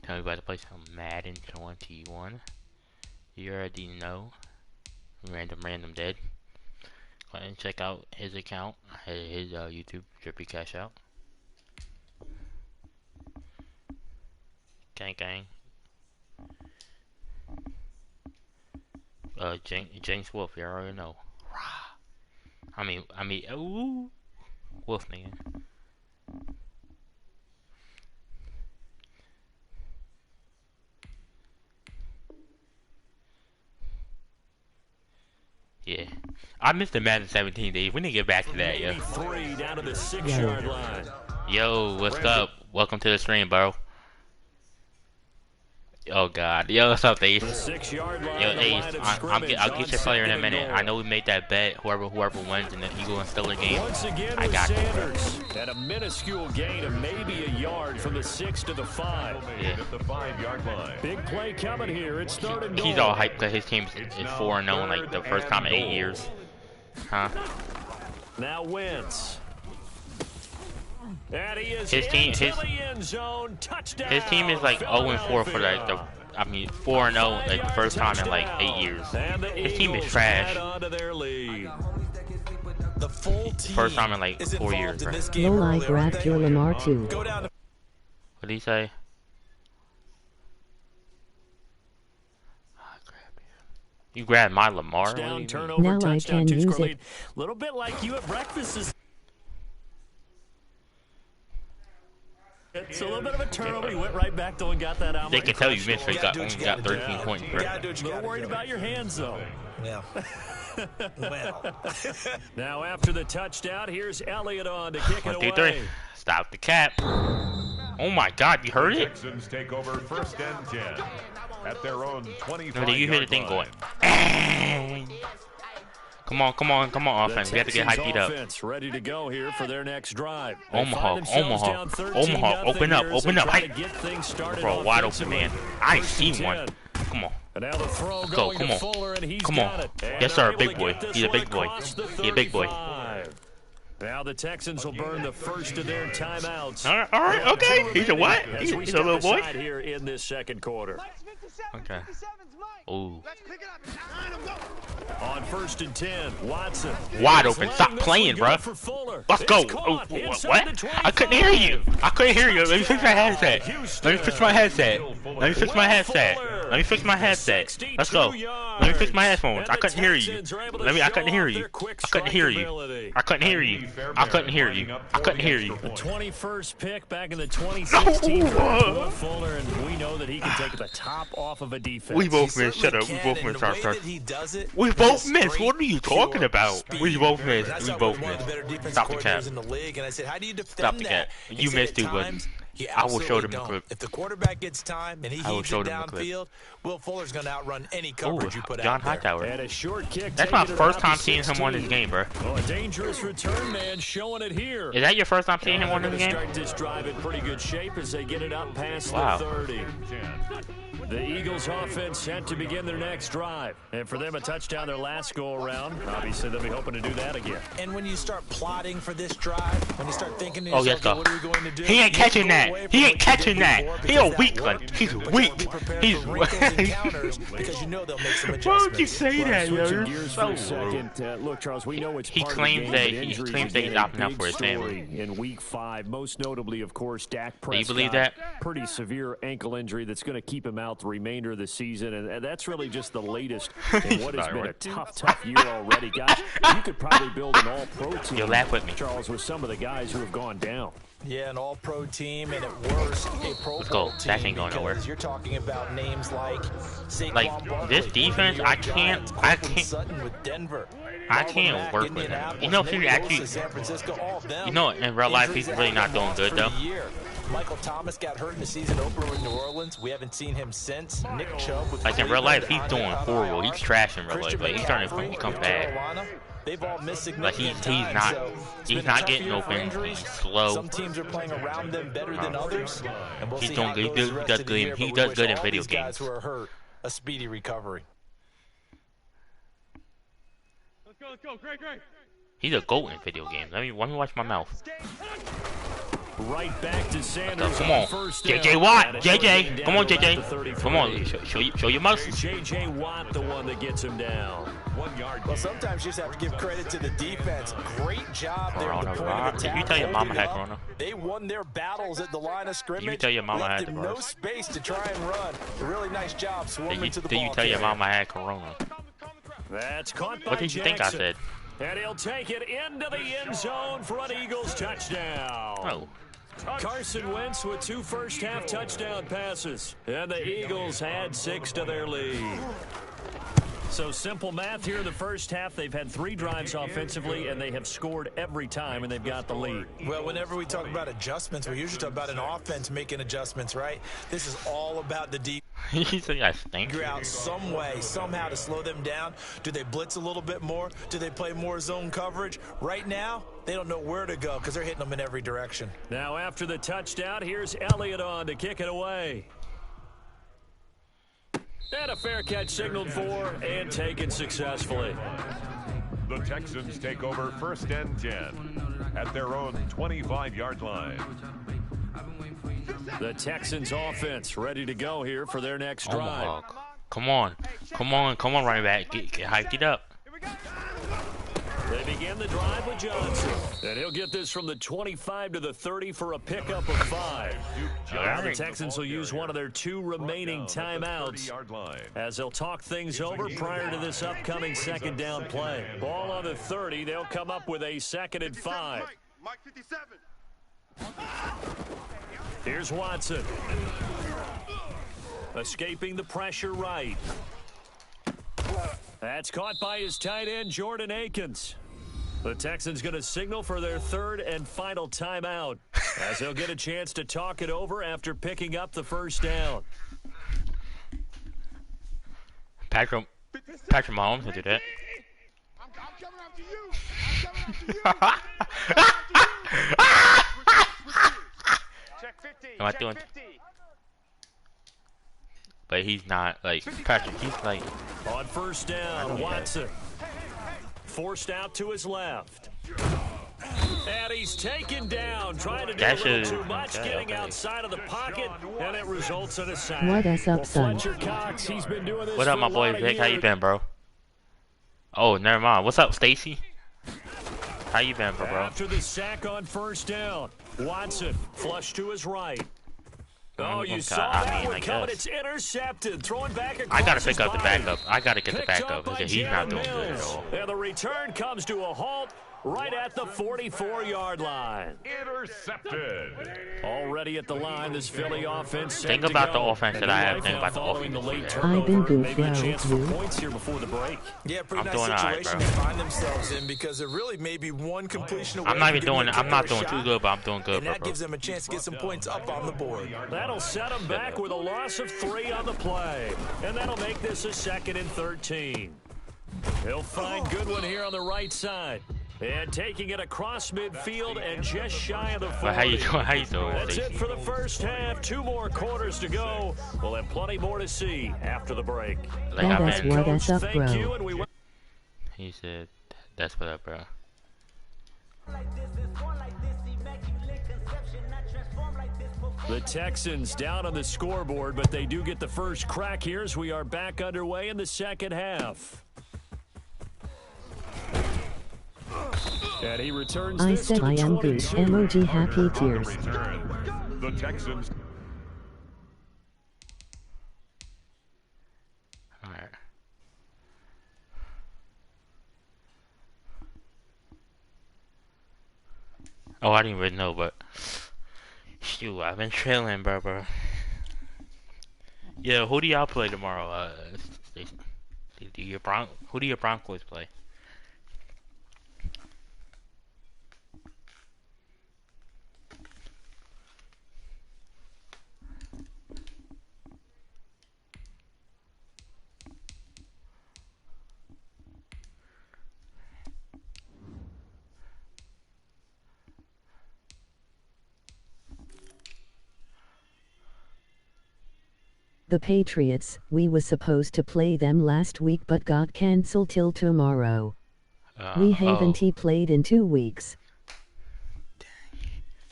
We're about to play some Madden 21. You already know. Random dead. Go ahead and check out his account, his YouTube, Drippy Cash Out. Gang. James Wolf, you already know. I mean, ooh, Wolfman. Yeah, I missed the Madden 17 days. We need to get back to that, yo. Down to the 6-yard line. Yo, what's up? Welcome to the stream, bro. Oh God, yo, what's up, Ace? Yo, Ace, I'll get your player in a minute. I know we made that bet. Whoever wins in the Eagle and Steeler game, I got you. At a minuscule gain of maybe a yard from the 6 to the 5. Yeah. At the 5-yard line. Big play coming here. It's 3rd and goal. He's all hyped because his team is 4-0 like the first time in 8 years. Huh? Now Wentz. His team is like 0-4 for like the, 4-0 like the first time in like 8 years. His team is trash. First time in like 4 years, right? No, I grabbed your Lamar too. What did he say? You grabbed my Lamar? Now I can use it. Little bit like you at breakfast. It's a little bit of a turnover. You went right back though and got that out. They can tell you missed. You only got 13 points. A little worried about your hands though. Yeah. Well. Now after the touchdown, here's Elliott on to kick it away. 1, 2, 3. Stop the cap. Oh my God, you heard it? Texans take over 1st and 10 at their own 25. No, you hear the thing going. Come on, offense. We have to get high feet up. Ready to go here for their next drive. Omaha, open up. Bro, wide open, man. I ain't seen one. Come on. Let's go, come on. Yes, sir, big boy. He's a big boy. He's a big boy. Now the Texans will burn the first of their timeouts. All right, okay. He's a what? He's a little boy. Here in this 2nd quarter. Okay. Ooh. On 1st and 10, Watson. Wide open. Stop playing, bro. Let's go. Oh, what? I couldn't hear you. Let me fix my headset. Let's go. Let me fix my headphones. I couldn't hear you. I couldn't hear you. The 21st pick back in the 2016 for Fuller, and we know that he can take the top off of a defense. We both missed. Shut up. We both missed. We both missed. What are you talking about? We both missed. Stop the cap. Stop the cap. You missed too, but I will show them the clip. If the quarterback gets time and he heaves it downfield, Will Fuller's going to outrun any coverage you put John out there. Hightower. And a short kick. That's my first time seeing him on this game, bro. Oh, a dangerous return man showing it here. Is that your first time seeing him on this game? Start this drive in pretty good shape as they get it up past the 30. The Eagles offense set to begin their next drive. And for them, a touchdown their last go-around. Obviously, they'll be hoping to do that again. And when you start plotting for this drive, when you start thinking to yourself, yes, sir. what are we going to do? He ain't catching that. He a weakling. He's weak. He's because you know they'll make some adjustments. Why would you say that, yo? Switching You're gears so for a second. Look, Charles, we know it's He part claims of the that game, but he injuries claims that he's have opting been a out for his big family. story in Week 5, most notably, of course, Dak Prescott. Do you believe that? Pretty severe ankle injury that's going to keep him out the remainder of the season, and that's really just the latest in what has been a tough year already. Guys, you could probably build an all-pro team. You'll laugh with me. Charles, with some of the guys who have gone down. Yeah, an all-pro team, and at worst, a Pro Bowl team. That ain't going nowhere. You're talking about names like Saquon Barkley, this defense, I can't Sutton with Denver. I can't work with him. You know, if he actually, you know, in real life, he's really not doing good though. Michael Thomas got hurt in the season opener in New Orleans. We haven't seen him since. Nick Chubb with like in real life, he's doing horrible. He's trash in real life, but he's starting to become bad. They've all missed But he's not getting open. He's slow. Some teams are playing around them better than others. And we'll he's see doing how good. it goes the rest of the year, He but does we good wish in all video these guys games. who are hurt a speedy recovery. Let's go, great. He's a goat in video games. Let me watch my mouth. Right back to Sanders. Come on, JJ Watt, JJ. Come on, JJ. Come on, show your muscles. JJ Watt, the one that gets him down. 1 yard. Well, sometimes you just have to give credit to the defense. Great job there at the point of attack. You tell your mama had corona. They won their battles at the line of scrimmage. You tell your mama left had him no space to try and run. A really nice job swarming to the ball. Did you tell your mama had corona? That's caught by What did you think I said? And he'll take it into the end zone for an Eagles touchdown. Oh. Carson Wentz with 2 first-half touchdown passes. And the Eagles add 6 to their lead. So simple math here in the first half. They've had 3 drives offensively, and they have scored every time, and they've got the lead. Well, whenever we talk about adjustments, we usually talk about an offense making adjustments, right? This is all about the defense. He said I stink. Figure out some way, somehow to slow them down. Do they blitz a little bit more? Do they play more zone coverage? Right now, they don't know where to go because they're hitting them in every direction. Now after the touchdown, here's Elliott on to kick it away. And a fair catch signaled for and taken successfully. The Texans take over 1st and 10 at their own 25-yard line. The Texans offense ready to go here for their next drive. Come on, running back. Get hyped it up. They begin the drive with Johnson. And he'll get this from the 25 to the 30 for a pickup of 5. Now the Texans will use one of their 2 remaining timeouts as they'll talk things over prior to this upcoming 2nd down play. Ball on the 30. They'll come up with a 2nd and 5. Mike 57. Here's Watson. Escaping the pressure right. That's caught by his tight end, Jordan Akins. The Texans going to signal for their 3rd and final timeout as they'll get a chance to talk it over after picking up the 1st down. Patrick Mahomes will do that. I'm coming after you. I'm coming after you. Check 50. Am I doing? But he's not like Patrick. He's like on 1st down. Watson forced out to his left, and he's taken down, trying to do a little too much, getting outside of the pocket, and it results in a sack. What is up, son? Fletcher Cox, he's been doing this. What up, my boy Vic? How you been, bro? Oh, never mind. What's up, Stacy? How you been, bro? After the sack on 1st down, Watson flush to his right. Oh, you saw that one coming. It's intercepted. Throwing back across. I gotta pick up the backup. I gotta get the backup because he's not doing good at all. And the return comes to a halt right at the 44-yard line. Intercepted. Already at the line, this Philly offense. Think about the offense that I have. Think about the offense. I've been good, maybe a chance for you. points here before the break. Yeah, pretty I'm nice doing situation alright, to find themselves in because there really may be one completion away. I'm not even from doing. giving I'm not the kicker doing a too shot, good, but I'm doing good, and that bro. gives them a chance to get some points up on the board. That'll set them back with a loss of 3 on the play, and that'll make this a 2nd and 13. He'll find Goodwin here on the right side. And taking it across midfield and just shy of the 40. How you doing? How you doing? That's it for the first half. 2 more quarters to go. We'll have plenty more to see after the break. Like That's what is up, bro. He said, "That's what up, bro." The Texans down on the scoreboard, but they do get the first crack here as we are back underway in the 2nd half. And he returns I this said to the I am good. 22. Emoji happy tears. The Texans. All right. Oh, I didn't even know, but shoot, I've been trailing, bro. Yeah, who do y'all play tomorrow? Who do your Broncos play? The Patriots, we was supposed to play them last week but got cancelled till tomorrow. We haven't played in 2 weeks.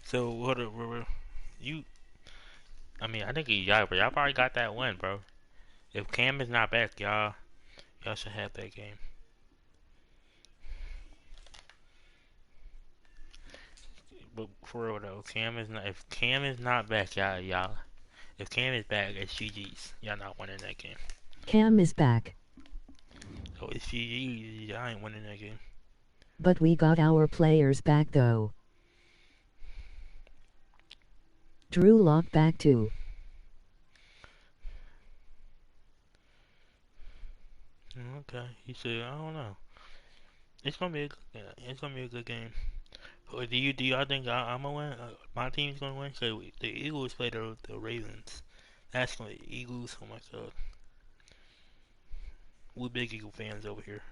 So what? You? I mean, I think y'all probably got that one, bro. If Cam is not back, y'all should have that game. But for real though, Cam is not. If Cam is not back, y'all. If Cam is back, it's GG's. Y'all not winning that game. Cam is back. So it's GG's. Y'all ain't winning that game. But we got our players back though. Drew Lock back too. Okay, he said, I don't know. It's gonna be a good game. Or do y'all think I'm gonna win? My team's gonna win? So the Eagles play the Ravens. That's gonna be Eagles. Oh my god, we're big Eagle fans over here.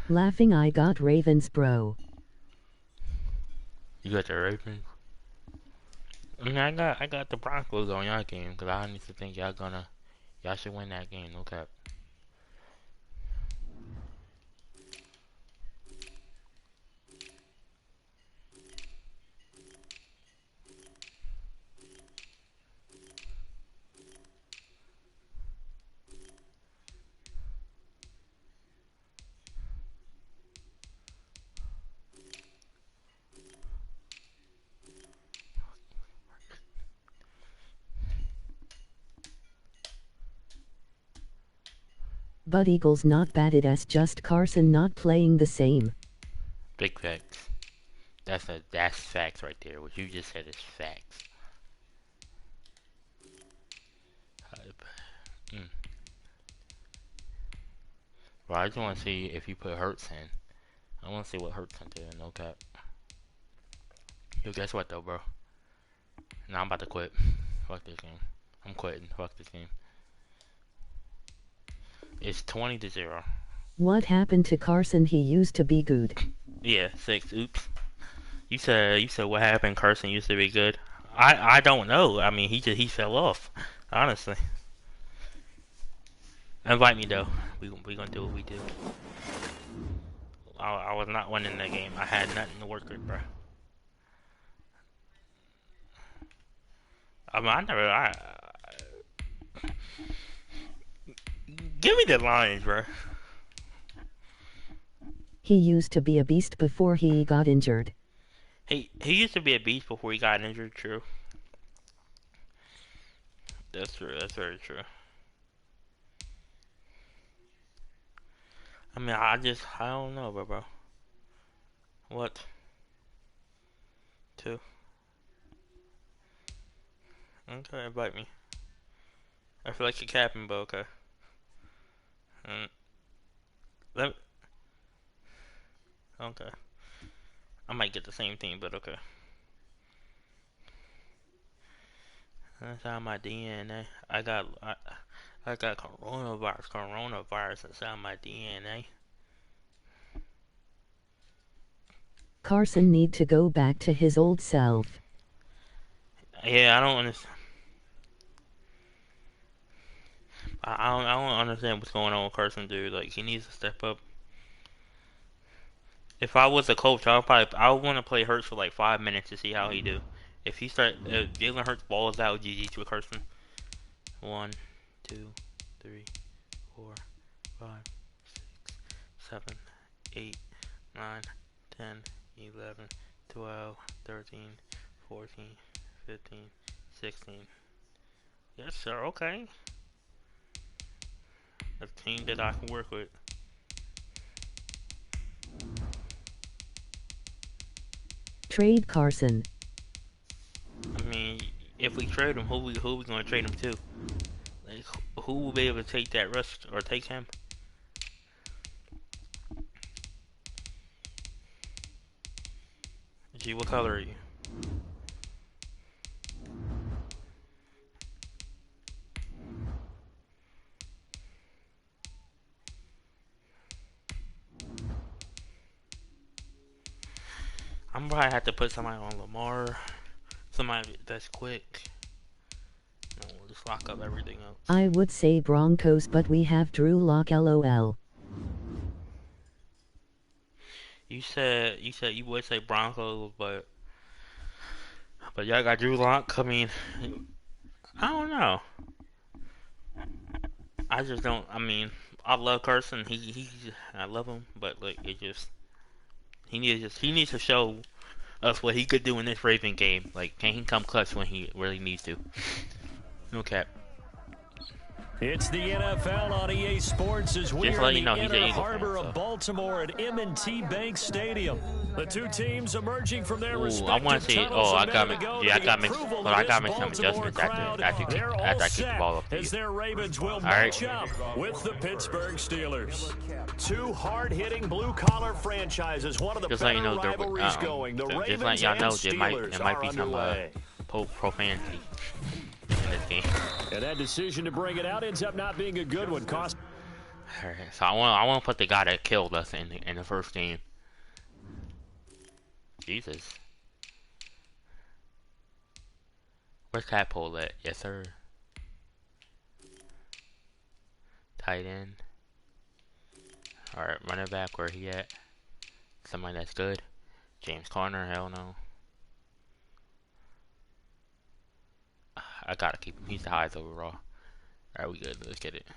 Laughing, I got Ravens, bro. You got the Ravens. I mean, I got the Broncos on y'all game because I honestly think y'all should win that game. No cap. But Eagles not bad, it's just Carson not playing the same. Big facts. That's facts right there. What you just said is facts. Well, I just want to see if you put Hurts in. I want to see what Hurts can do. No cap. Yo, guess what though, bro? Nah, I'm about to quit. Fuck this game. I'm quitting. Fuck this game. It's 20-0. What happened to Carson? He used to be good. Yeah, 6. Oops. You said what happened? Carson used to be good. I don't know. I mean, he fell off. Honestly. Invite me though. We gonna do what we do. I was not winning that game. I had nothing to work with, bro. I mean, give me the Lions, bro. He used to be a beast before he got injured. He used to be a beast before he got injured. True. That's true. That's very true. I mean, I don't know, bro. What? 2. Okay, invite me. I feel like you're capping, but okay. Okay. I might get the same thing, but okay. That's on my DNA. I got coronavirus inside my DNA. Carson need to go back to his old self. Yeah, I don't understand. I don't understand what's going on with Carson, dude. Like, he needs to step up. If I was a coach, I would want to play Hurts for like 5 minutes to see how he do. If Jalen Hurts balls out, GG to Carson. 1, 2, 3, 4, 5, 6, 7, 8, 9, 10, 11, 12, 13, 14, 15, 16. Yes, sir. Okay. A team that I can work with. Trade Carson. I mean, if we trade him, who we gonna trade him to? Like, who will be able to take that risk or take him? Gee, what color are you? I'm probably have to put somebody on Lamar. Somebody that's quick. just lock up everything else. I would say Broncos, but we have Drew Lock, lol. You said you would say Broncos, but y'all got Drew Lock. I mean, I don't know. I just don't. I mean, I love Carson. I love him, but like it just he needs to show us what he could do in this Raven game. Like, can he come clutch when he really needs to? No cap. It's the NFL on EA Sports as we are in the inner harbor of Baltimore at M&T Bank Stadium. The two teams emerging from their respective tunnels a minute ago to the approval of this Baltimore crowd. They're all set as their Ravens will match up with the Pittsburgh Steelers. Two hard-hitting blue-collar franchises, one of the better rivalries going. The Ravens and Steelers are underway. Profanity in this game. And that decision to bring it out ends up not being a good one. Cost. Alright, so I want to put the guy that killed us in the first game. Jesus. Where's Catpole at? Yes, sir. Tight end. Alright, running back, where he at? Somebody that's good. James Conner, hell no. I gotta keep him. He's the highest overall. Alright, we good. Let's get it.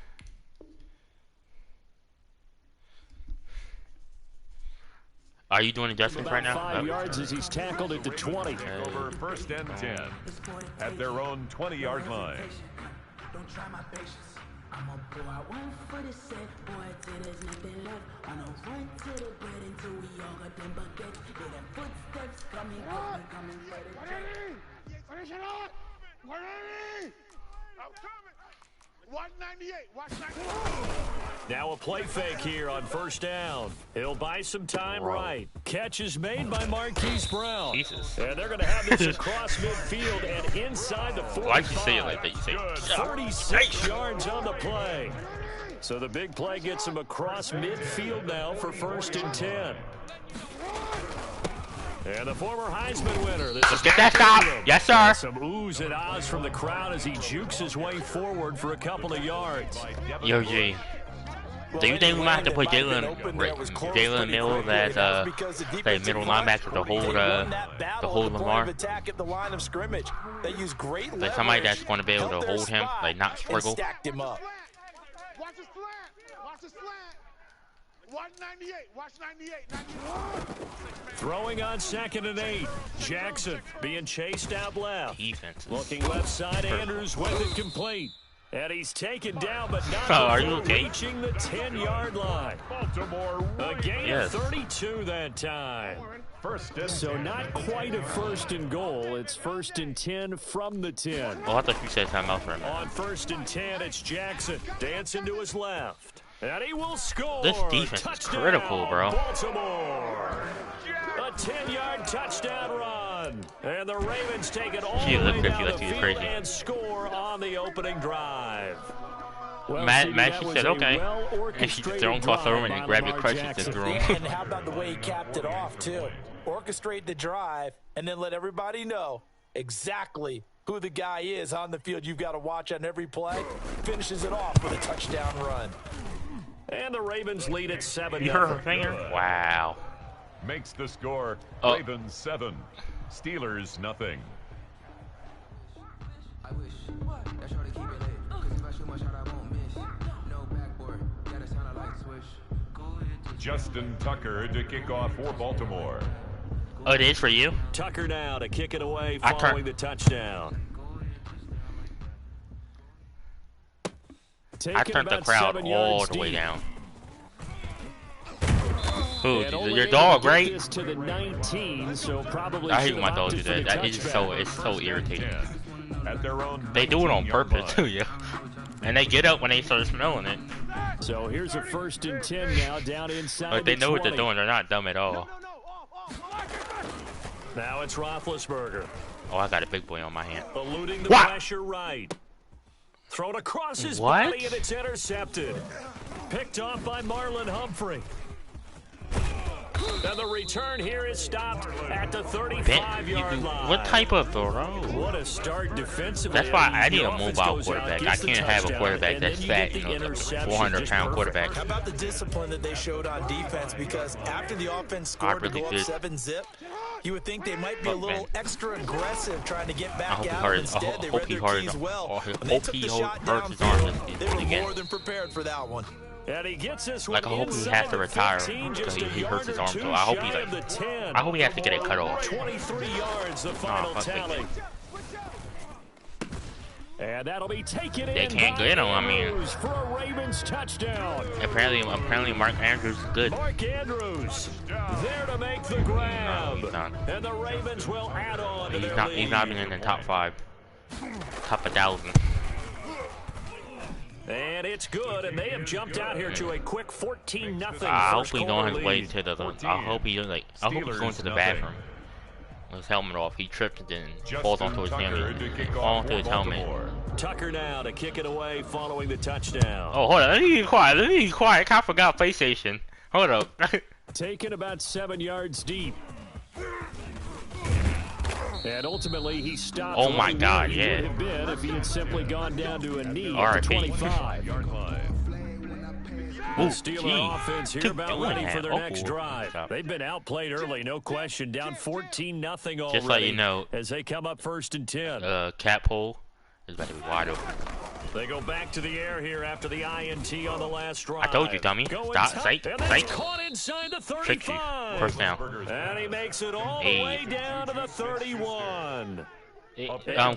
Are you doing adjustments right now? 5 yards as he's tackled at the 20. Over first and 10 at their own 20-yard line. Don't try my patience. I'm gonna pull out one for the set, boy, till there's nothing left. I'm gonna run to the bed until we all got them buckets. Hear them footsteps coming for the check. We're ready! I'm coming! Watch 98, watch 98. Now a play fake here on first down. He'll buy some time right. Catch is made by Marquise Brown. Jesus. And they're going to have this across midfield and inside the 45. Why'd you say it like that? You say 36 yards on the play. So the big play gets him across midfield now for first and 10. And the former Heisman winner. Let's get that stop. Yes, sir. Some oohs and ahs from the crowd as he jukes his way forward for a couple of yards. Yo, G. Do you think we might have to put Jalen Mills as middle linebacker to hold Lamar? Like somebody that's going to be able to hold him, like not struggle. Watch his slant. Watch his slant. Watch 98. Watch 98. Throwing on 2nd and 8. Jackson being chased out left. Defense. Looking left side, Andrews with it complete. And he's taken down, but not reaching the 10-yard line. Baltimore a gain of 32 that time. So not quite a first and goal. It's first and 10 from the 10. Well, I thought you said something else for him. On first and 10, it's Jackson dancing to his left. And he will score. This defense is critical, bro. Baltimore. A 10-yard touchdown run. And the Ravens take it all the way down the field and score on the opening drive. Well, Matt said, okay. And she just threw him across the room and he grabbed your crutches and threw him. And how about the way he capped it off, too? Orchestrate the drive and then let everybody know exactly who the guy is on the field you've got to watch on every play. Finishes it off with a touchdown run. And the Ravens lead at 7. You heard her finger? Wow. Makes the score Ravens 7, Steelers nothing. I wish that's how to keep it lit. Cause if I shoot my shot, I won't miss. No backboard, gotta sound a light switch. Justin Tucker to kick off for Baltimore. Oh, it is for you? Tucker now to kick it away following the touchdown. I turned the crowd all the way down. Who? Your dog, right? To the 19, so probably I hate when my dog do that. That is so irritating. At their own they do it on purpose too, yeah. And they get up when they start smelling it. So here's a first and 10 now down inside. But they know 20. what they're doing. They're not dumb at all. Now it's Roethlisberger. Oh, I got a big boy on my hand. Eluding the pressure right. Thrown across his body and it's intercepted. Picked off by Marlon Humphrey. And the return here is stopped at the 35-yard line. What type of throw? What a start defensively. That's why I need a mobile quarterback. I can't have a quarterback that's fat, you know, 400-pound quarterback. How about the discipline that they showed on defense? Because after the offense scored to go up 7-zip, you would think they might be a little extra aggressive trying to get back out. Instead, they read their keys well. When they took the shot downfield, they were more than prepared for that one. And he gets this like, I hope he has to retire because he hurts his arm. So I hope he I hope he has to get it cut off. 23 yards, the final tally. And that'll be taken in. They can't get him. I mean, for a Ravens touchdown. Apparently, Mark Andrews is good. Mark Andrews there to make the grab. No, he's not. And the Ravens will add on. He's not even in the top 5, top 1,000. And it's good, and they have jumped out here to a quick 14-0. I hope he's on his way to the. I hope he's going to the bathroom. With his helmet off, he trips and then falls onto his helmet. Onto his helmet. Tucker now to kick it away following the touchdown. Oh, hold on. Let me be quiet. I forgot PlayStation. Hold up. Taken about 7 yards deep. And ultimately, he stopped. Oh my God! Yeah. He would have been if he had simply gone down to a knee at the 25-yard line. The Steeler offense here about ready for their next drive. They've been outplayed early, no question. Down 14-0 already. Just like you know, as they come up 1st and 10. Cap hole is about to be wide open. They go back to the air here after the INT on the last drive. I told you, dummy. Stop. Psych. Caught inside the 35. Tricked you. First down. And he makes it all the way down to the 31.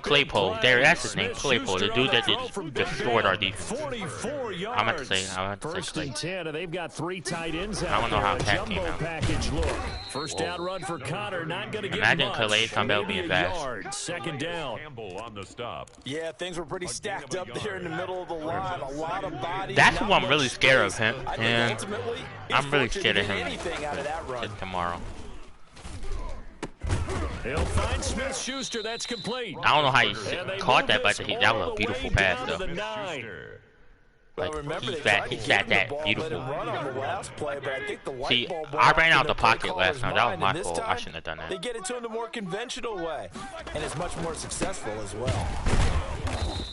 Claypool. That's his name. Claypool. The dude that destroyed our defense. 44 yards. I meant to say First and 10, and they've got 3 tight ends out. I don't know how there. Pat came out. Package look. First down run for Connor. Not going to get Imagine much. Calais come out being fast. Second down. On the stop. Yeah, things were pretty stacked up there in the middle of the line. A lot of bodies. That's who I'm really scared of him. And I'm really scared of him tomorrow. He'll find Smith-Schuster. That's complete. I don't know how he caught that, but that was a beautiful pass, though. Like, he's got that beautiful. See, I ran out the pocket last night. That was my fault. I shouldn't have done that. They get it to him the more conventional way, and it's much more successful as well.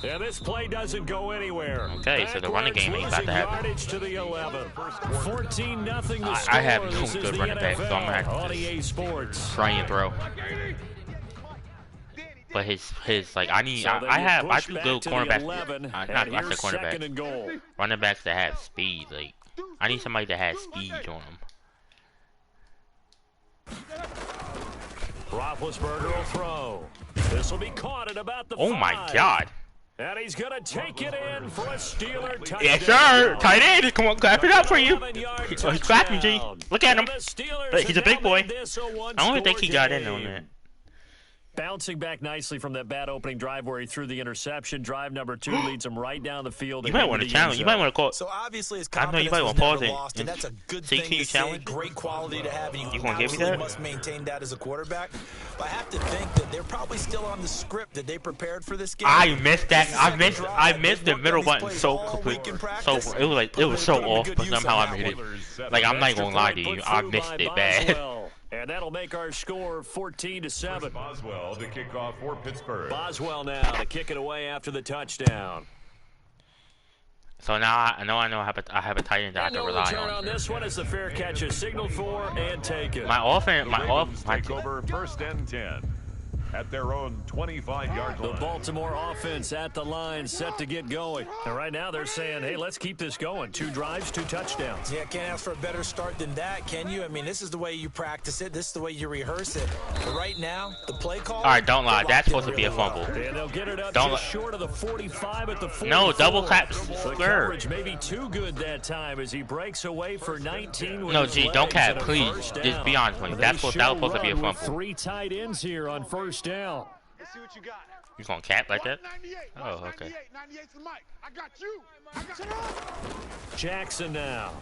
Yeah, this play doesn't go anywhere. Okay, so the running game ain't about to happen. To the 11. 14-0. I have no good running back, so I'm gonna have to just try and throw. But his like I do good cornerbacks. Not the cornerbacks. Running backs that have speed. Like I need somebody that has speed on them. Roethlisberger will throw. This will be caught at about the 5. Oh my God! And he's gonna take it in for a Steeler touchdown. Yes, sir. Tight end. Come on, clap it up for you. He's clapping, G. Look at him. He's a big boy. I don't think he got in on that. Bouncing back nicely from that bad opening drive where he threw the interception. Drive number 2 leads him right down the field. You might want to challenge. You might want to call. So obviously his I know you might want to pause it. And that's a good see, thing can you challenge? Great quality to have. And you gonna give me that? Must maintain that as a quarterback. But I have to think that they're probably still on the script that they prepared for this game. I missed that. I missed the middle button so complete. So it was so off, but somehow I made it. Like I'm not gonna lie to you, I missed it bad. And that'll make our score 14-7. Boswell to kick off for Pittsburgh. Boswell now to kick it away after the touchdown. So now I know I have a tight end that I can rely on. This one is the fair catch is signaled for and taken. My over 1st and 10. At their own 25-yard line. The Baltimore offense at the line, set to get going. And right now they're saying, hey, let's keep this going. 2 drives, 2 touchdowns. Yeah, can't ask for a better start than that, can you? I mean, this is the way you practice it. This is the way you rehearse it. But right now, the play call. All right, don't lie. That's supposed to be a fumble. And they'll get it up just short of the 45 at the 44. No, double clap. The coverage may be too good that time as he breaks away for 19. No, G, don't cap, please. Just be honest with me. That was supposed to be a fumble. 3 tight ends here on 1st down. Let's see what you got. You gonna cap like that? Oh, okay. 98's the mic. I got you. Jackson now.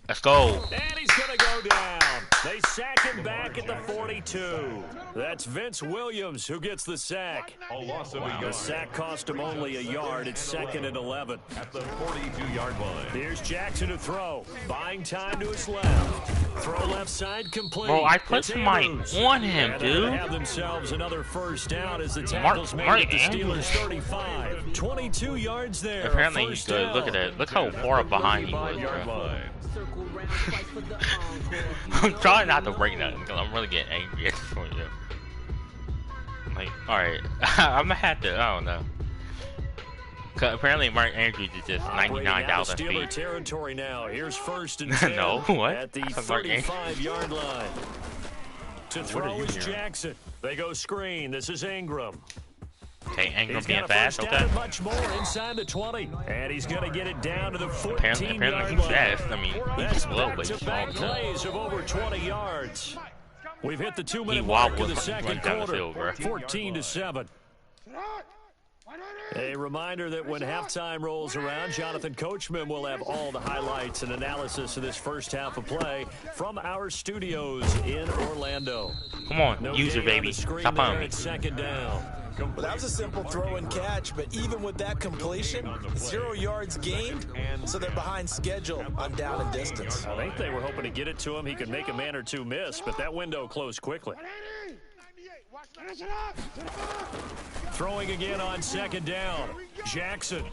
Let's go. And he's going to go down. They sack him back at the 42. That's Vince Williams who gets the sack. A loss of a yard. The sack cost him only a yard. It's 2nd and 11. At the 42-yard line. Here's Jackson to throw. Buying time to his left. Throw left side complete. Bro, I put somebody on him, and dude. They have themselves another first down as the tackles made it to Steelers 35. 22 yards there. Apparently he's good. Look at that. Look how far behind he was, bro. I'm trying not to break nothing because I'm really getting angry at this point, yo. Like, alright. I'm gonna have to, I don't know. Apparently Mark Andrews is just 99,000 feet. Territory now. Here's 1st and 10 no, what? At the 35-yard line. To throw is Jackson. They go screen. This is Ingram. Okay, Ingram being fast, okay. Much more inside the 20. And he's going to get it down to the 14-yard apparently he's fast. I mean, he's slow, but he's back plays of over 20 yards. We've hit the 2-minute mark in the second quarter. 14-7. A reminder that when halftime rolls around, Jonathan Coachman will have all the highlights and analysis of this first half of play from our studios in Orlando. Come on, user baby. Stop on me. 2nd down. Well, that was a simple throw and catch, but even with that completion, 0 yards gained, so they're behind schedule on down and distance. I think they were hoping to get it to him. He could make a man or two miss, but that window closed quickly. Throwing again on 2nd down. Jackson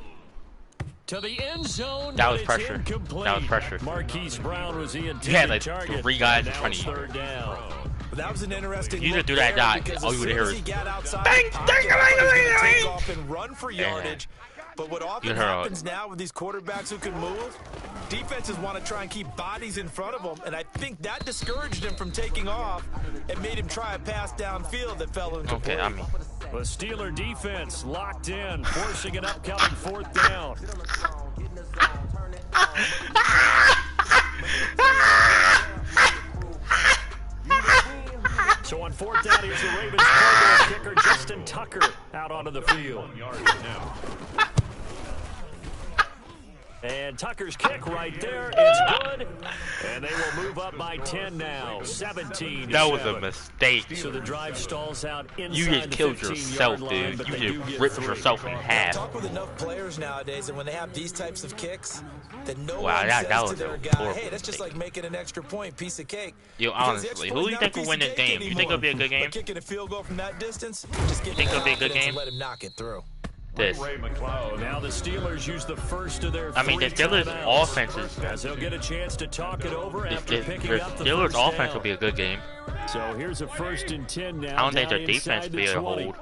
to the end zone. That was pressure. Incomplete. That was pressure. Marquise Brown was the intended He had like target. 3 guys in front of you. 3rd down. But that was an interesting You look just do that there, dot, because all as you would soon hear as is he got outside bang, the pocket, he was gonna take off and run for yardage. But what often happens now with these quarterbacks who can move, defenses want to try and keep bodies in front of them, and I think that discouraged him from taking off and made him try a pass downfield that fell incomplete. Okay, I mean. The Steeler defense locked in, forcing an upcoming 4th down. So on 4th down, here's the Ravens kicker Justin Tucker out onto the field. And Tucker's kick right there. It's good. And they will move up by 10 now. 17-7. That was a mistake. So the drive stalls out inside you just killed the yourself, 15-yard line, dude. but You just ripped yourself in half. Talk with enough players nowadays, and when they have these types of kicks, that no Wow, one that says was to their a guy, horrible hey, that's just mistake. like making an extra point, piece of cake. Yo, honestly, who do you think will win this game? You think it'll be a good game? But kicking a field goal from that distance, just give think it'll be a good game? let him knock it through. This. Ray McLeod. Now the Steelers use the first of their I mean, the Steelers' timeouts, offense is. as they'll get a chance to talk it over after picking The up the Steelers' first offense down. will be a good game. So here's a 1st and 10 now. I don't think down their defense inside will be the able to 20. hold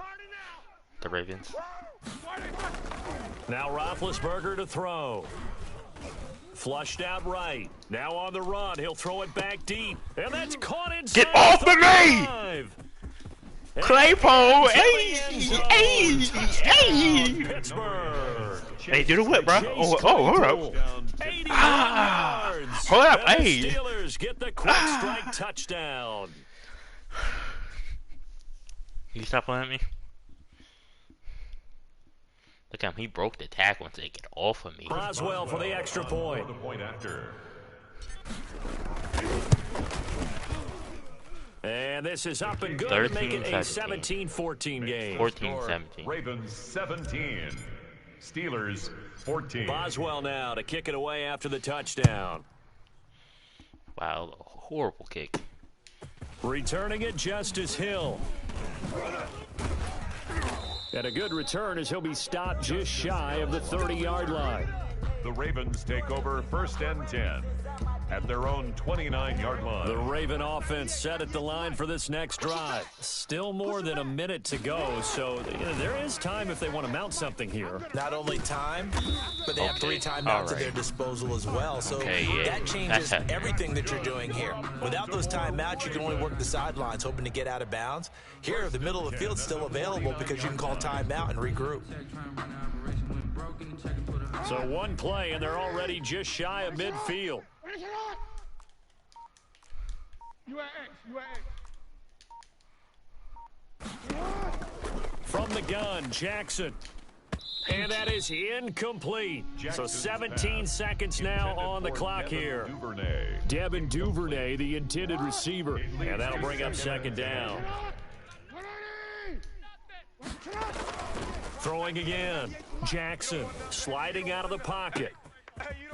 the Ravens. Now Roethlisberger to throw. Flushed out right. Now on the run. He'll throw it back deep. And that's caught inside. Get off of me! 35. Claypool! Hey! Hey! Hey! Pittsburgh. Hey, do the whip, bro. Oh, hold up. 80 Ah! yards. Hold up, And hey. the Steelers get the quick strike touchdown. You stop playing at me? Look at him. He broke the tackle and said, get off of me. Boswell for the extra point. The point after. And this is up and good to make it a 17-14 game. 14-17. Ravens 17. Steelers 14. Boswell now to kick it away after the touchdown. Wow, a horrible kick. Returning it, Justice Hill. And a good return as he'll be stopped just shy of the 30-yard line. The Ravens take over 1st and 10 at their own 29-yard line. The Raven offense set at the line for this next drive. Still more than a minute to go, so there is time if they want to mount something here. Not only time, but they have 3 timeouts at their disposal as well. So that changes everything that you're doing here. Without those timeouts, you can only work the sidelines, hoping to get out of bounds. Here, the middle of the field's still available because you can call timeout and regroup. So one play, and they're already just shy of midfield. From the gun, Jackson. And that is incomplete. So 17 seconds now on the clock here. Devin Duvernay, the intended receiver. And that'll bring up second down. Throwing again. Jackson sliding out of the pocket.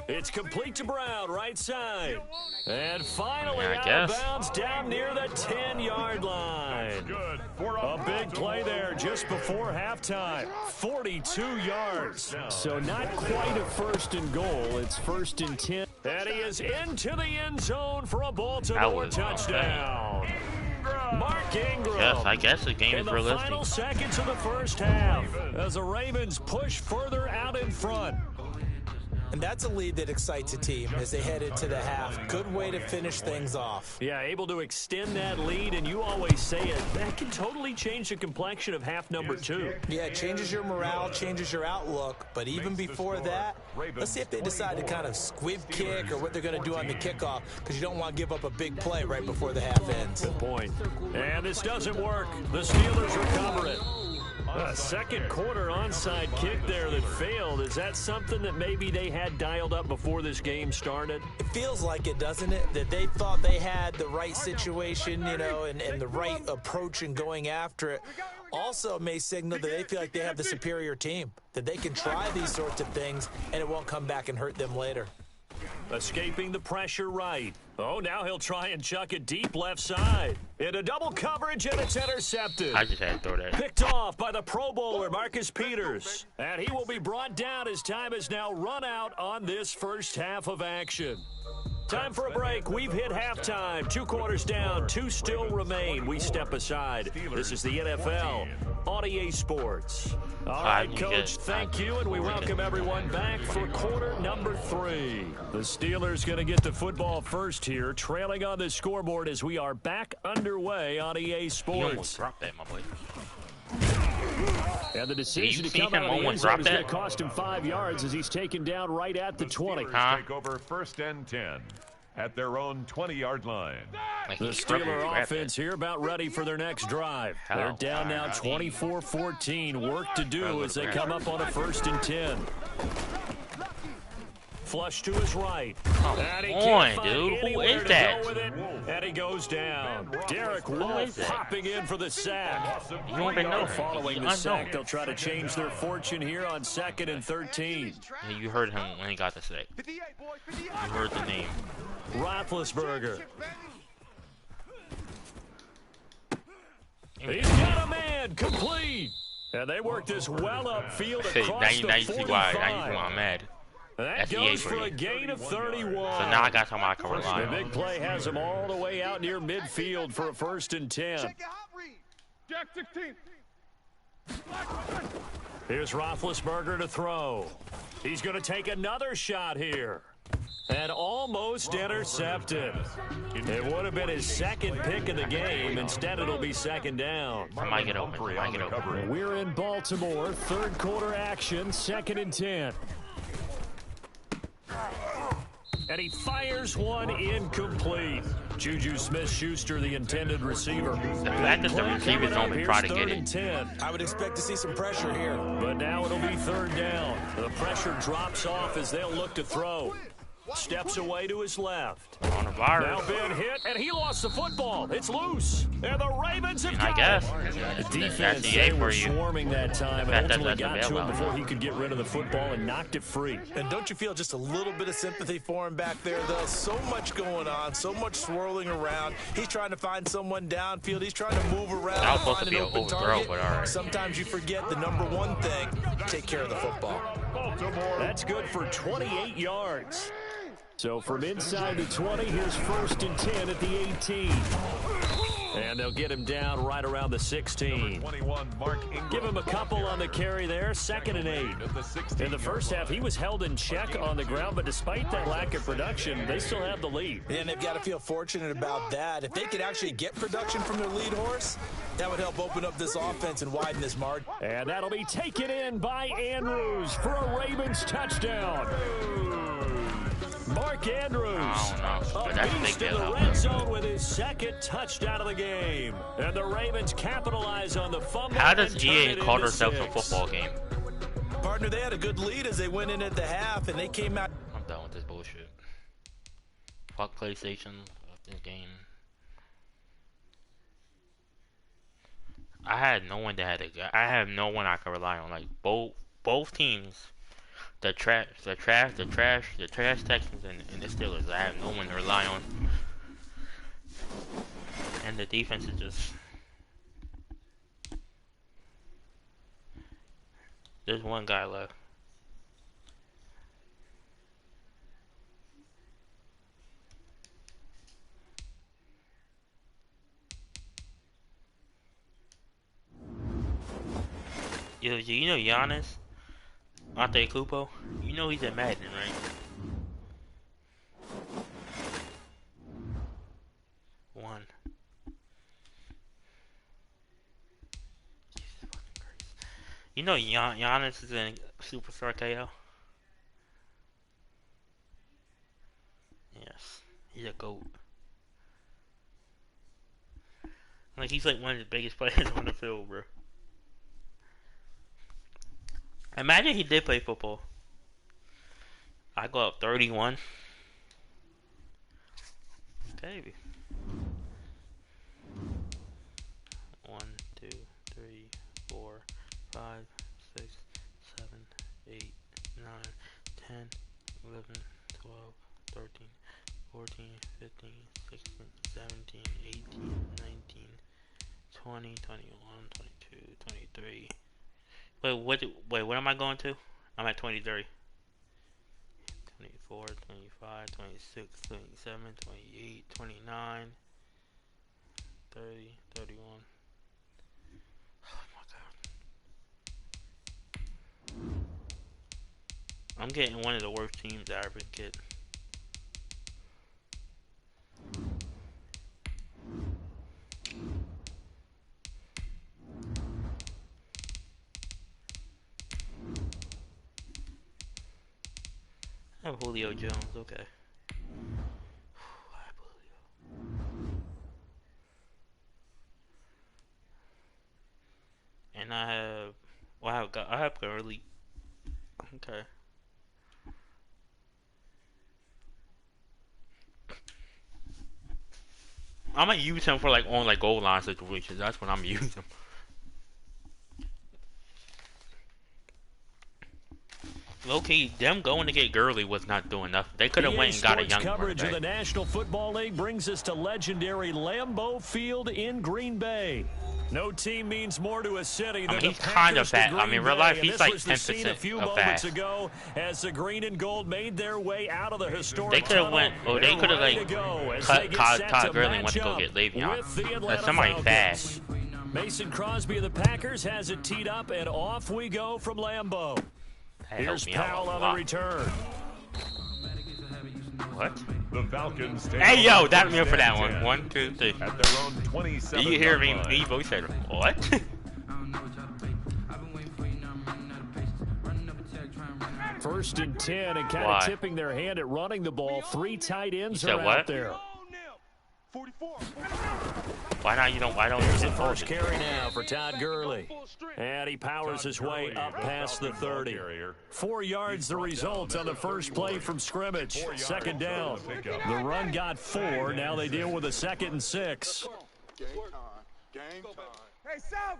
It's complete to Brown, right side. And finally out of bounds down near the 10-yard line. A big play there just before halftime. 42 yards. So not quite a first and goal. It's first and 10. And he is into the end zone for a Baltimore touchdown. Mark Ingram. Yes, I guess the game is realistic. In the final seconds of the first half as the Ravens push further out in front. And that's a lead that excites a team as they head into the half. Good way to finish things off. Yeah, able to extend that lead, and you always say it, that can totally change the complexion of half number 2. Yeah, it changes your morale, changes your outlook, but even before that, let's see if they decide to kind of squib kick or what they're going to do on the kickoff, because you don't want to give up a big play right before the half ends. Good point. And this doesn't work. The Steelers recover it. A second quarter onside kick there that failed. Is that something that maybe they had dialed up before this game started? It feels like it, doesn't it? That they thought they had the right situation, you know, and the right approach in going after it. Also may signal that they feel like they have the superior team, that they can try these sorts of things and it won't come back and hurt them later. Escaping the pressure right. Oh, now he'll try and chuck it deep left side. Into double coverage, and it's intercepted. I just had to throw that. Picked off by the Pro Bowler, Marcus Peters. And he will be brought down as time is now run out on this first half of action. Time for a break. We've hit halftime. 2 quarters down, 2 still remain. We step aside. This is the NFL on EA Sports. All right, Coach, thank you, and we welcome everyone back for quarter number 3. The Steelers going to get the football first here, trailing on the scoreboard as we are back underway on EA Sports. You almost dropped that, my boy. And the decision to come out of the end zone is going to cost him 5 yards as he's taken down right at the 20. Take over first and 10 at their own 20-yard line. The Steeler offense here about ready for their next drive. They're down now 24-14. Work to do as they come up on a first and 10. Flush to his right. Come on, dude. Who is that? And he goes down. Derek Wolf popping in for the sack. You don't even know. Following the sack, they'll try to change their fortune here on 2nd and 13. Yeah, you heard him when he got the sack. You heard the name. Roethlisberger. He's got a man, complete. And they work this well upfield across the 45. Now you I'm mad. That goes for a gain of 31. So now I got something I can rely on. The big play has him all the way out near midfield for a first and 10. Jack 16. Here's Roethlisberger to throw. He's going to take another shot here. And almost intercepted. It would have been his second pick of the game. Instead, it'll be second down. I might get open. We're in Baltimore. Third quarter action. 2nd and 10. And he fires one incomplete. Juju Smith-Schuster, the intended receiver. The fact that the receivers don't try to get it. I would expect to see some pressure here. But now it'll be third down. The pressure drops off as they'll look to throw. Steps away to his left. Now been hit, and he lost the football. It's loose. And the Ravens have got it. The defense, they were swarming that time and ultimately got to him before he could get rid of the football and knocked it free. And don't you feel just a little bit of sympathy for him back there, though? So much going on, so much swirling around. He's trying to find someone downfield. He's trying to move around. That was supposed to be an overthrow, but all right. Sometimes you forget the number one thing, take care of the football. That's good for 28 yards. So from inside the 20, here's first and 10 at the 18. And they'll get him down right around the 16. Give him a couple on the carry there. 2nd and 8. In the first half, he was held in check on the ground, but despite that lack of production, they still have the lead. And they've got to feel fortunate about that. If they could actually get production from their lead horse, that would help open up this offense and widen this margin. And that'll be taken in by Andrews for a Ravens touchdown. Mark Andrews, a beast in the red zone with his second touchdown of the game. And the Ravens capitalize on the fumble. How does EA call themselves a football game? Partner, they had a good lead as they went in at the half, and they came out. I'm done with this bullshit. Fuck PlayStation. Fuck this game. I had no one that had a. I have no one I could rely on. Like both teams, the trash Texans and the Steelers. I have no one to rely on, and the defense is just. There's one guy left. Yo, you know Giannis Antetokounmpo? You know he's at Madden, right? One. Jesus fucking Christ. You know Giannis is in Superstar KO? Yes. He's a GOAT. Like, he's like one of the biggest players on the field, bro. Imagine he did play football. I go up 31. Baby. 1, 2, 3, 4, 5, 6, 7, 8, 9, 10, 11, 12, 13, 14, 15, 16, 17, 18, 19, 20, 21, 22, 23. Wait, what am I going to? I'm at 23. 24, 25, 26, 27, 28, 29, 30, 31. Oh my god. I'm getting one of the worst teams I ever get. I have Julio Jones, okay. I have Julio. And I have, well, I have Gurley. Okay. I'm gonna use him for like on like goal line situations. That's when I'm using him. Okay, them going to get Gurley was not doing nothing. They could have went and got a young coverage of the National Football League brings us to legendary Lambeau Field in Green Bay. No team means more to a city than he's kind of fat. I mean, real life, he's like 10% a few of moments fat. ago as the green and gold made their way out of the historic. They could have went, or they could have like cut Todd Gurley and went to go get Le'Veon. That's somebody fast. Mason Crosby of the Packers has it teed up, and off we go from Lambeau. Here's Powell on the return. What? The Falcons take hey, yo, that me for that one. 1, 2, 3. At their own 27. Do you hear me? Me voice said, what? First and 10, and kind of tipping their hand at running the ball. 3 tight ends are out there. 44. Why not? Why don't Here's you the first carry now for Todd Gurley. And he powers his way up past the 30. 4 yards the result on the first play from scrimmage. Second down. The run got 4. Now they deal with a 2nd and 6. Game time. Hey, South.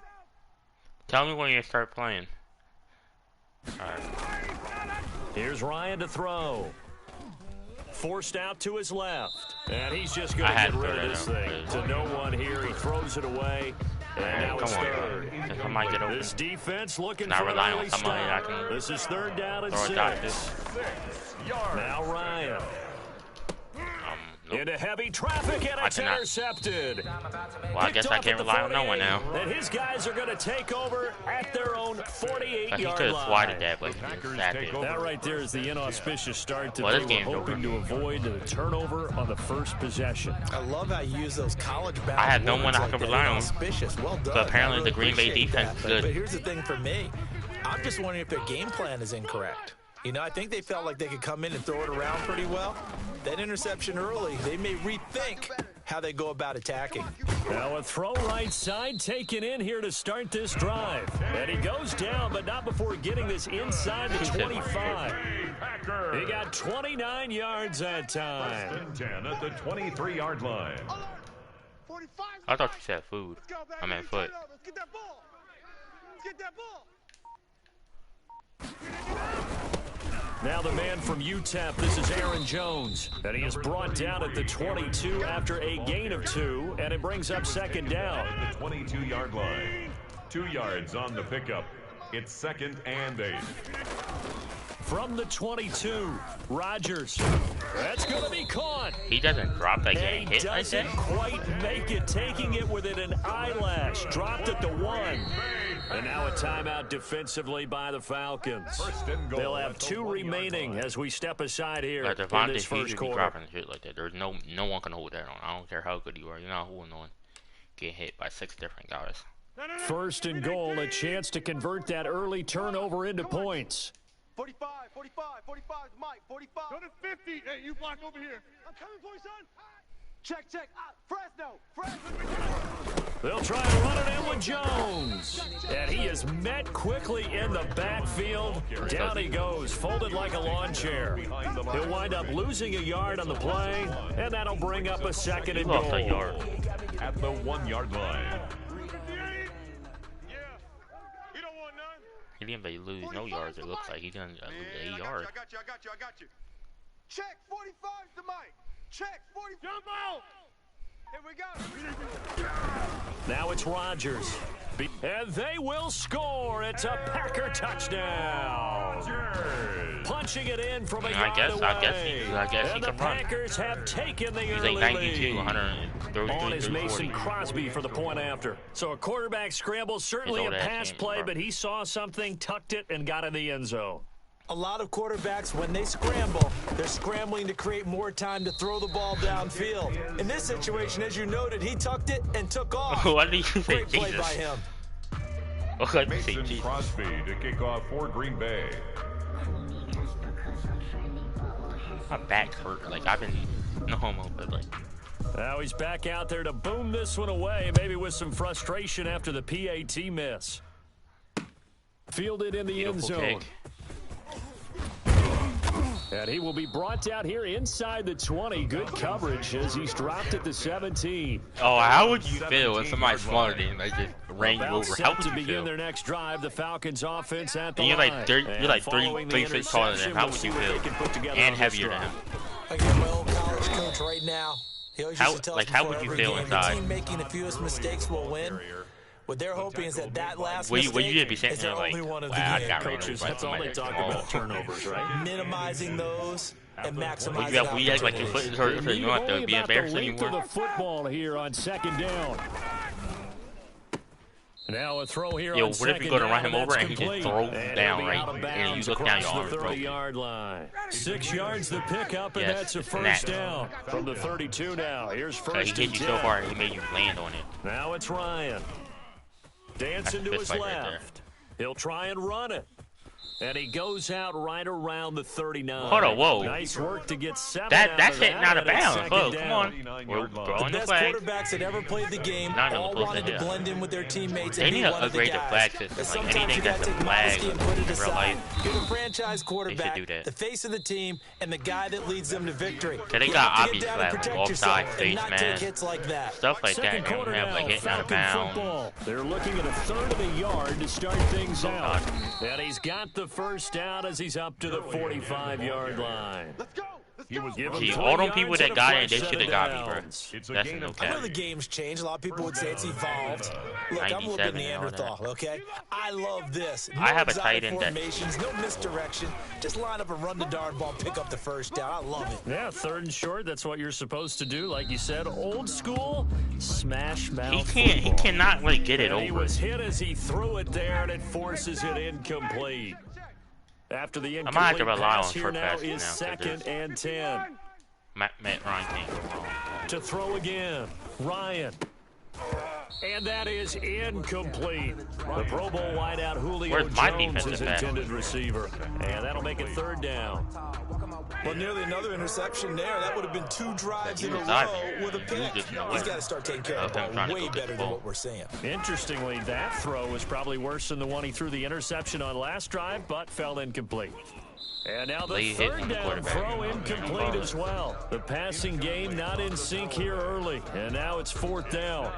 Tell me when you start playing. All right. Here's Ryan to throw. Forced out to his left. And he's just going to get rid of this thing. To no one here. He throws it away. And now it's third. Somebody get open. This defense looking Not for an relying on early somebody start. I can This is 3rd down and throw 6. a dot to. Now Ryan. Nope. Into heavy traffic, and it's intercepted. Well, I guess I can't rely on no one now. And his guys are going to take over at their own 48-yard He could have swatted that, but he didn't snap it. That right there is the inauspicious start that Well, they were hoping to avoid the turnover on the first possession. I love how you use those college-bound I had no one I like could that. rely on. Auspicious. Well done. But apparently I really the Green Bay appreciate defense that. is good. But here's the thing for me. I'm just wondering if their game plan is incorrect. You know, I think they felt like they could come in and throw it around pretty well. That interception early, they may rethink how they go about attacking. Now a throw right side taken in here to start this drive. And he goes down, but not before getting this inside the 25. He got 29 yards that time. 10 at the 23-yard line. I thought you said food. I meant foot. Let's get that ball. Let's get that ball. Now the man from UTEP, this is Aaron Jones. And he is brought down at the 22 after a gain of 2, and it brings up second down. At the 22-yard line. 2 yards on the pickup. It's 2nd and 8. From the 22, Rodgers. That's going to be caught. He doesn't drop that game. He doesn't quite make it, taking it within an eyelash. Dropped at the 1. And now a timeout defensively by the Falcons. They'll have 2 remaining as we step aside here in this first quarter. Dropping shit like that. There's no one can hold that on. I don't care how good you are. You're not holding on. Get hit by 6 different guys. First and goal, a chance to convert that early turnover into points. 45, 45, Mike, 45. Go to 50. Hey, you block over here. I'm coming for you, son. Check. Fresno. They'll try and run it in with Jones. And he is met quickly in the backfield. Down he goes, folded like a lawn chair. He'll wind up losing a yard on the play, and that'll bring up a second and goal. At the 1-yard line. He didn't even lose no yards. It looks like he didn't lose 8 yards. I got you. Check 45 to Mike. Check 40. Jump out. Here we go. Now it's Rodgers. And they will score. It's a Packer touchdown. Punching it in from a yard away. I guess he and the Packers have taken the early lead. 92, 133, on is Mason Crosby for the point after. So a quarterback scramble, certainly a pass play, but he saw something, tucked it, and got in the end zone. A lot of quarterbacks, when they scramble, they're scrambling to create more time to throw the ball downfield. In this situation, as you noted, he tucked it and took off. What did you say? Great play by him. Mason Crosby to kick off for Green Bay. My back hurt. Like, I've been no homo, but like. Now he's back out there to boom this one away, maybe with some frustration after the PAT miss. Fielded in the end zone. Kick. And he will be brought down here inside the 20. Good coverage as he's dropped at the 17. Oh, how would you feel if somebody smaller than you just ran you over? How would you begin feel? Their next drive, the Falcons offense at the you're line. like three feet taller than him. How would you feel? And heavier than him. I got my old college coach right now. He always used to tell us how would you feel inside? The team making the fewest mistakes will win. What they're hoping is that last mistake you be is their only one of the game. Coaches, that's all they talk about, turnovers, right? Minimizing those and maximizing we act like your foot is hurt, so you don't have to be embarrassed anymore. The football here on second down. Now a throw here on what if you go to run him over and he just throws down, right? And you look down, your arm is broken. 30-yard line. 6 yards the pickup, and that's a first down. From the 32 now. Here's first and 10. He hit you so hard, he made you land on it. Now it's Ryan. Dancing to his left. He'll try and run it. And he goes out right around the 39. Hold on, whoa. Nice work to get 7 That's hitting out of bounds. Whoa, come on. We're the best quarterbacks that ever played the game all wanted to blend in with their teammates and be one of the guys. But sometimes you got to take modesty and put it aside. You're the franchise quarterback, the face of the team, and the guy that leads them to victory. They got obvious flag, offside, face mask, stuff like that. They don't have like hitting out of bounds. They're looking at a third of the yard to start things out. And he's got the first down as he's up to the 45-yard line. Let's go. See, all them people that got in, they should have got me, bro. That's I know the game's changed. A lot of people would say it's evolved. Look, I'm looking Neanderthal, okay? I love this. No I have a tight end formations, no misdirection. Just line up and run the darn ball, pick up the first down. I love it. Yeah, third and short. That's what you're supposed to do. Like you said, old school, smash mouth. He cannot like get it over. He was hit as he threw it there, and it forces it incomplete. After the incomplete pass here now is 2nd and 10. Matt Ryan can't go wrong. To throw again, Ryan. And that is incomplete. The Pro Bowl wideout Julio Where's my Jones is defensive back? intended receiver. And that'll make it 3rd down. Well, nearly another interception there. That would have been 2 drives in a row with a pick. He's got to start taking care of the ball way better than what we're seeing. Interestingly, that throw was probably worse than the one he threw the interception on last drive, but fell incomplete. And now the 3rd down throw incomplete as well. The passing game not in sync here early. And now it's 4th down.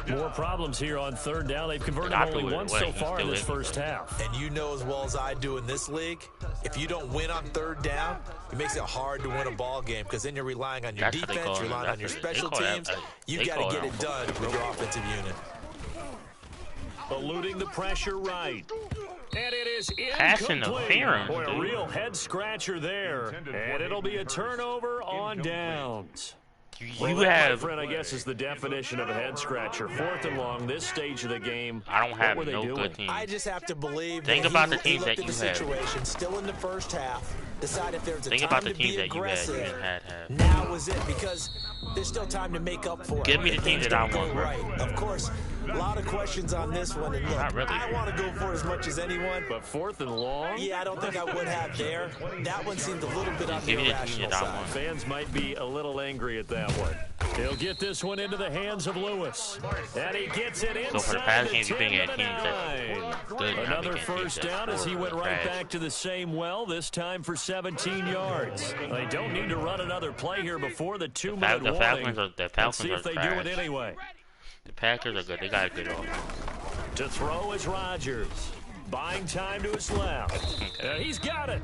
More problems here on 3rd down. They've converted only once so far in this first half. And you know as well as I do in this league, if you don't win on 3rd down, it makes it hard to win a ball game because then you're relying on your defense, you're relying on your special teams. You've got to get it done with your offensive unit. Eluding the pressure right. And it is Pass incomplete. interference, Boy, a dude. real head-scratcher there. And it'll be a turnover on downs. You Well, that, have. my friend, I guess, is the definition of a head-scratcher. 4th and long, this stage of the game. I don't have what were no they doing? good team. I just have to believe Think that about he the teams looked that at the you have. situation still in the first half, decide if there's a Think time about the to teams be that you had. aggressive. You didn't have. Now was it because there's still time to make up for it. Give me the If team things that I don't want, go bro. right. Of course, a lot of questions on this one. And look, Not really. I want to go for it as much as anyone. But 4th and long? Yeah, I don't think I would have there. That one seemed a little bit on the Give me the team irrational that I side. want. Fans might be a little angry at that one. He'll get this one into the hands of Lewis. And he gets it inside So for the past the games, you've 10 been to getting the teams that's 9. good. You're not Another making teams first that's down as he went right trash. back to the same well, this time for 17 yards. They don't need to run another play here before the 2-minute The warning. Falcons are Let's see if they do trash. it anyway. The Packers are good. They got a good offense. To throw is Rodgers. Buying time to his left. And he's got it.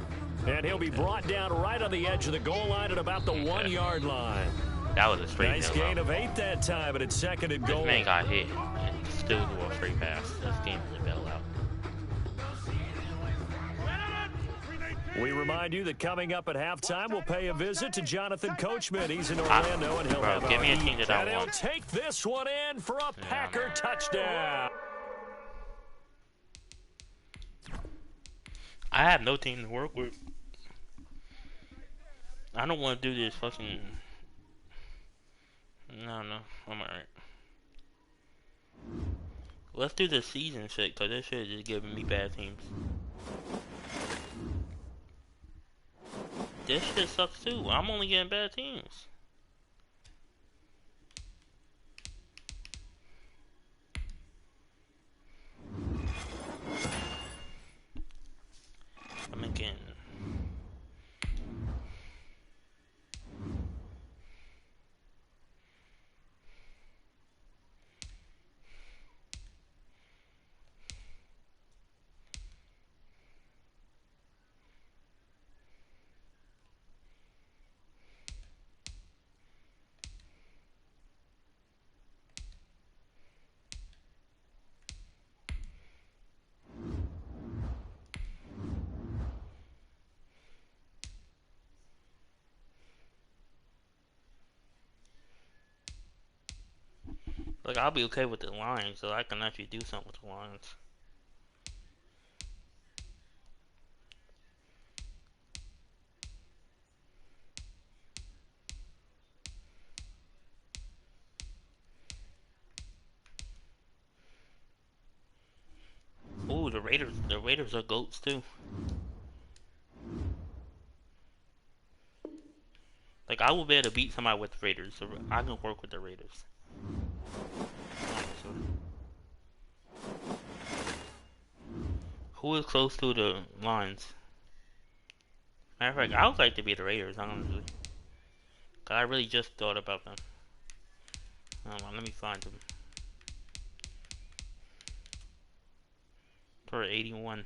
And he'll be brought down right on the edge of the goal line at about the 1-yard line. That was a straight Nice deal, gain bro. of 8 that time, and it's 2nd and goal. This man got hit and still do a straight pass. This game is a bailout. We remind you that coming up at halftime, we'll pay a visit to Jonathan Coachman. He's in Orlando, and he'll Bro, have give me a our team that I and he'll want. take this one in for a Packer touchdown. I have no team to work with. I don't want to do this fucking. No, I'm alright. Let's do the season shit, cause this shit is just giving me bad teams. This shit sucks too. I'm only getting bad teams. I'm again. Like, I'll be okay with the Lions, so I can actually do something with the Lions. Ooh, the Raiders are goats too. Like, I will be able to beat somebody with the Raiders, so I can work with the Raiders. Who is close to the Lions? Matter of fact, I would like to be the Raiders, honestly. Cause I really just thought about them. Hold on, let me find them. For 81.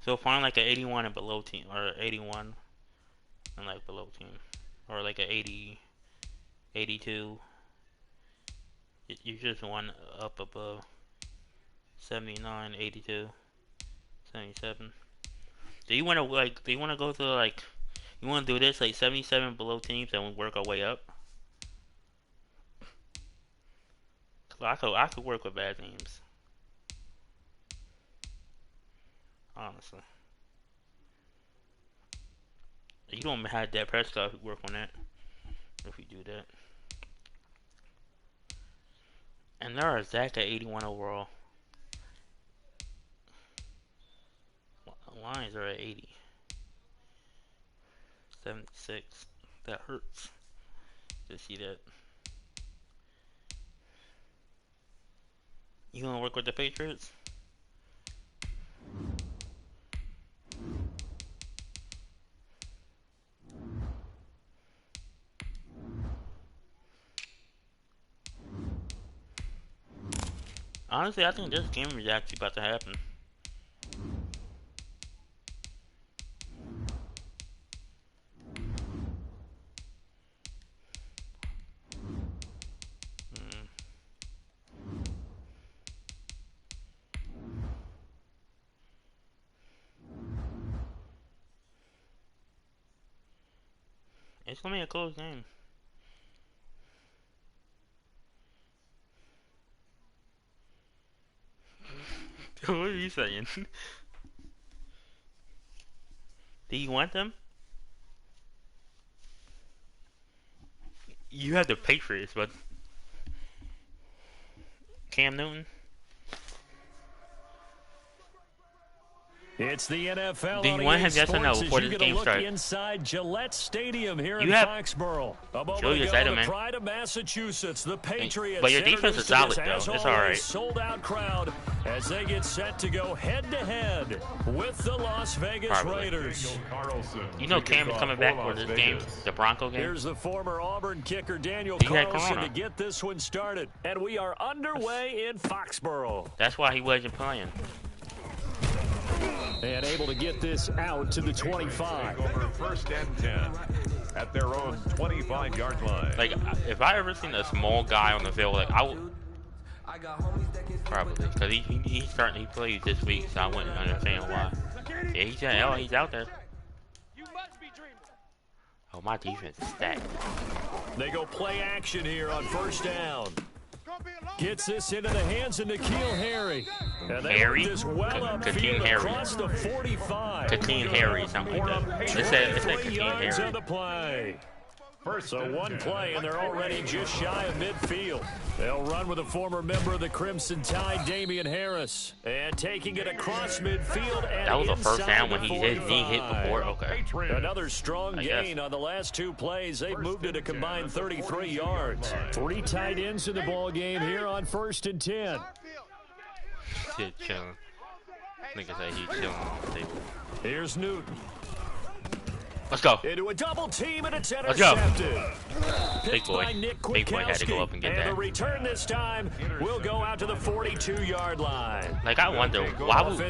So find like an 81 and below team, or 81 and like below team, or like a 80, 82. You just one up above. 79, 82, 77. Do you want to like? Do you want to go to like? You want to do this like 77 below teams and we work our way up? Cause I could work with bad teams. Honestly, you don't have that Prescott who work on that. If we do that, And there are Zach at 81 overall. Lions are at 80. 76. That hurts to see that. You gonna work with the Patriots? Honestly, I think this game is actually about to happen. It's gonna be a close game. What are you saying? Do you want them? You have the Patriots, but Cam Newton. It's the NFL. Do you want him, yes or no, before this game starts? Inside Gillette Stadium here in have Foxborough. Julius Edelman. The pride of Massachusetts, the Patriots. But your defense is solid, though. It's all right. Sold-out crowd as they get set to go head-to-head with the Las Vegas Raiders. You know Cam is coming back for this game, the Bronco game. Here's the former Auburn kicker Daniel Carlson to get this one started, and we are underway in Foxborough. That's why he wasn't playing. And able to get this out to the 25. Over first and 10 at their own 25-yard line. Like, if I ever seen a small guy on the field, like, I would probably, because he played this week, so I wouldn't understand why. Yeah, he's out there. Oh, my defense is stacked. They go play action here on first down. Gets this into the hands of N'Keal Harry. Harry? Kateen Harry. Across the 45. Kateen Harry, something like that. It said Kateen Harry. The play. So one play, and they're already just shy of midfield. They'll run with a former member of the Crimson Tide, Damian Harris. And taking it across midfield and that was the first down when his knee hit before. Okay. Another strong gain on the last two plays. They've moved it a combined 33 yards. 3 tight ends in the ball game here on first and 10. Shit, chilling. Nigga say he's chilling on the table. Here's Newton. Let's go. Into a double team, and it's intercepted. Big boy. Big boy had to go up and get that. And the return this time will go out to the 42-yard line. Like, I wonder why won't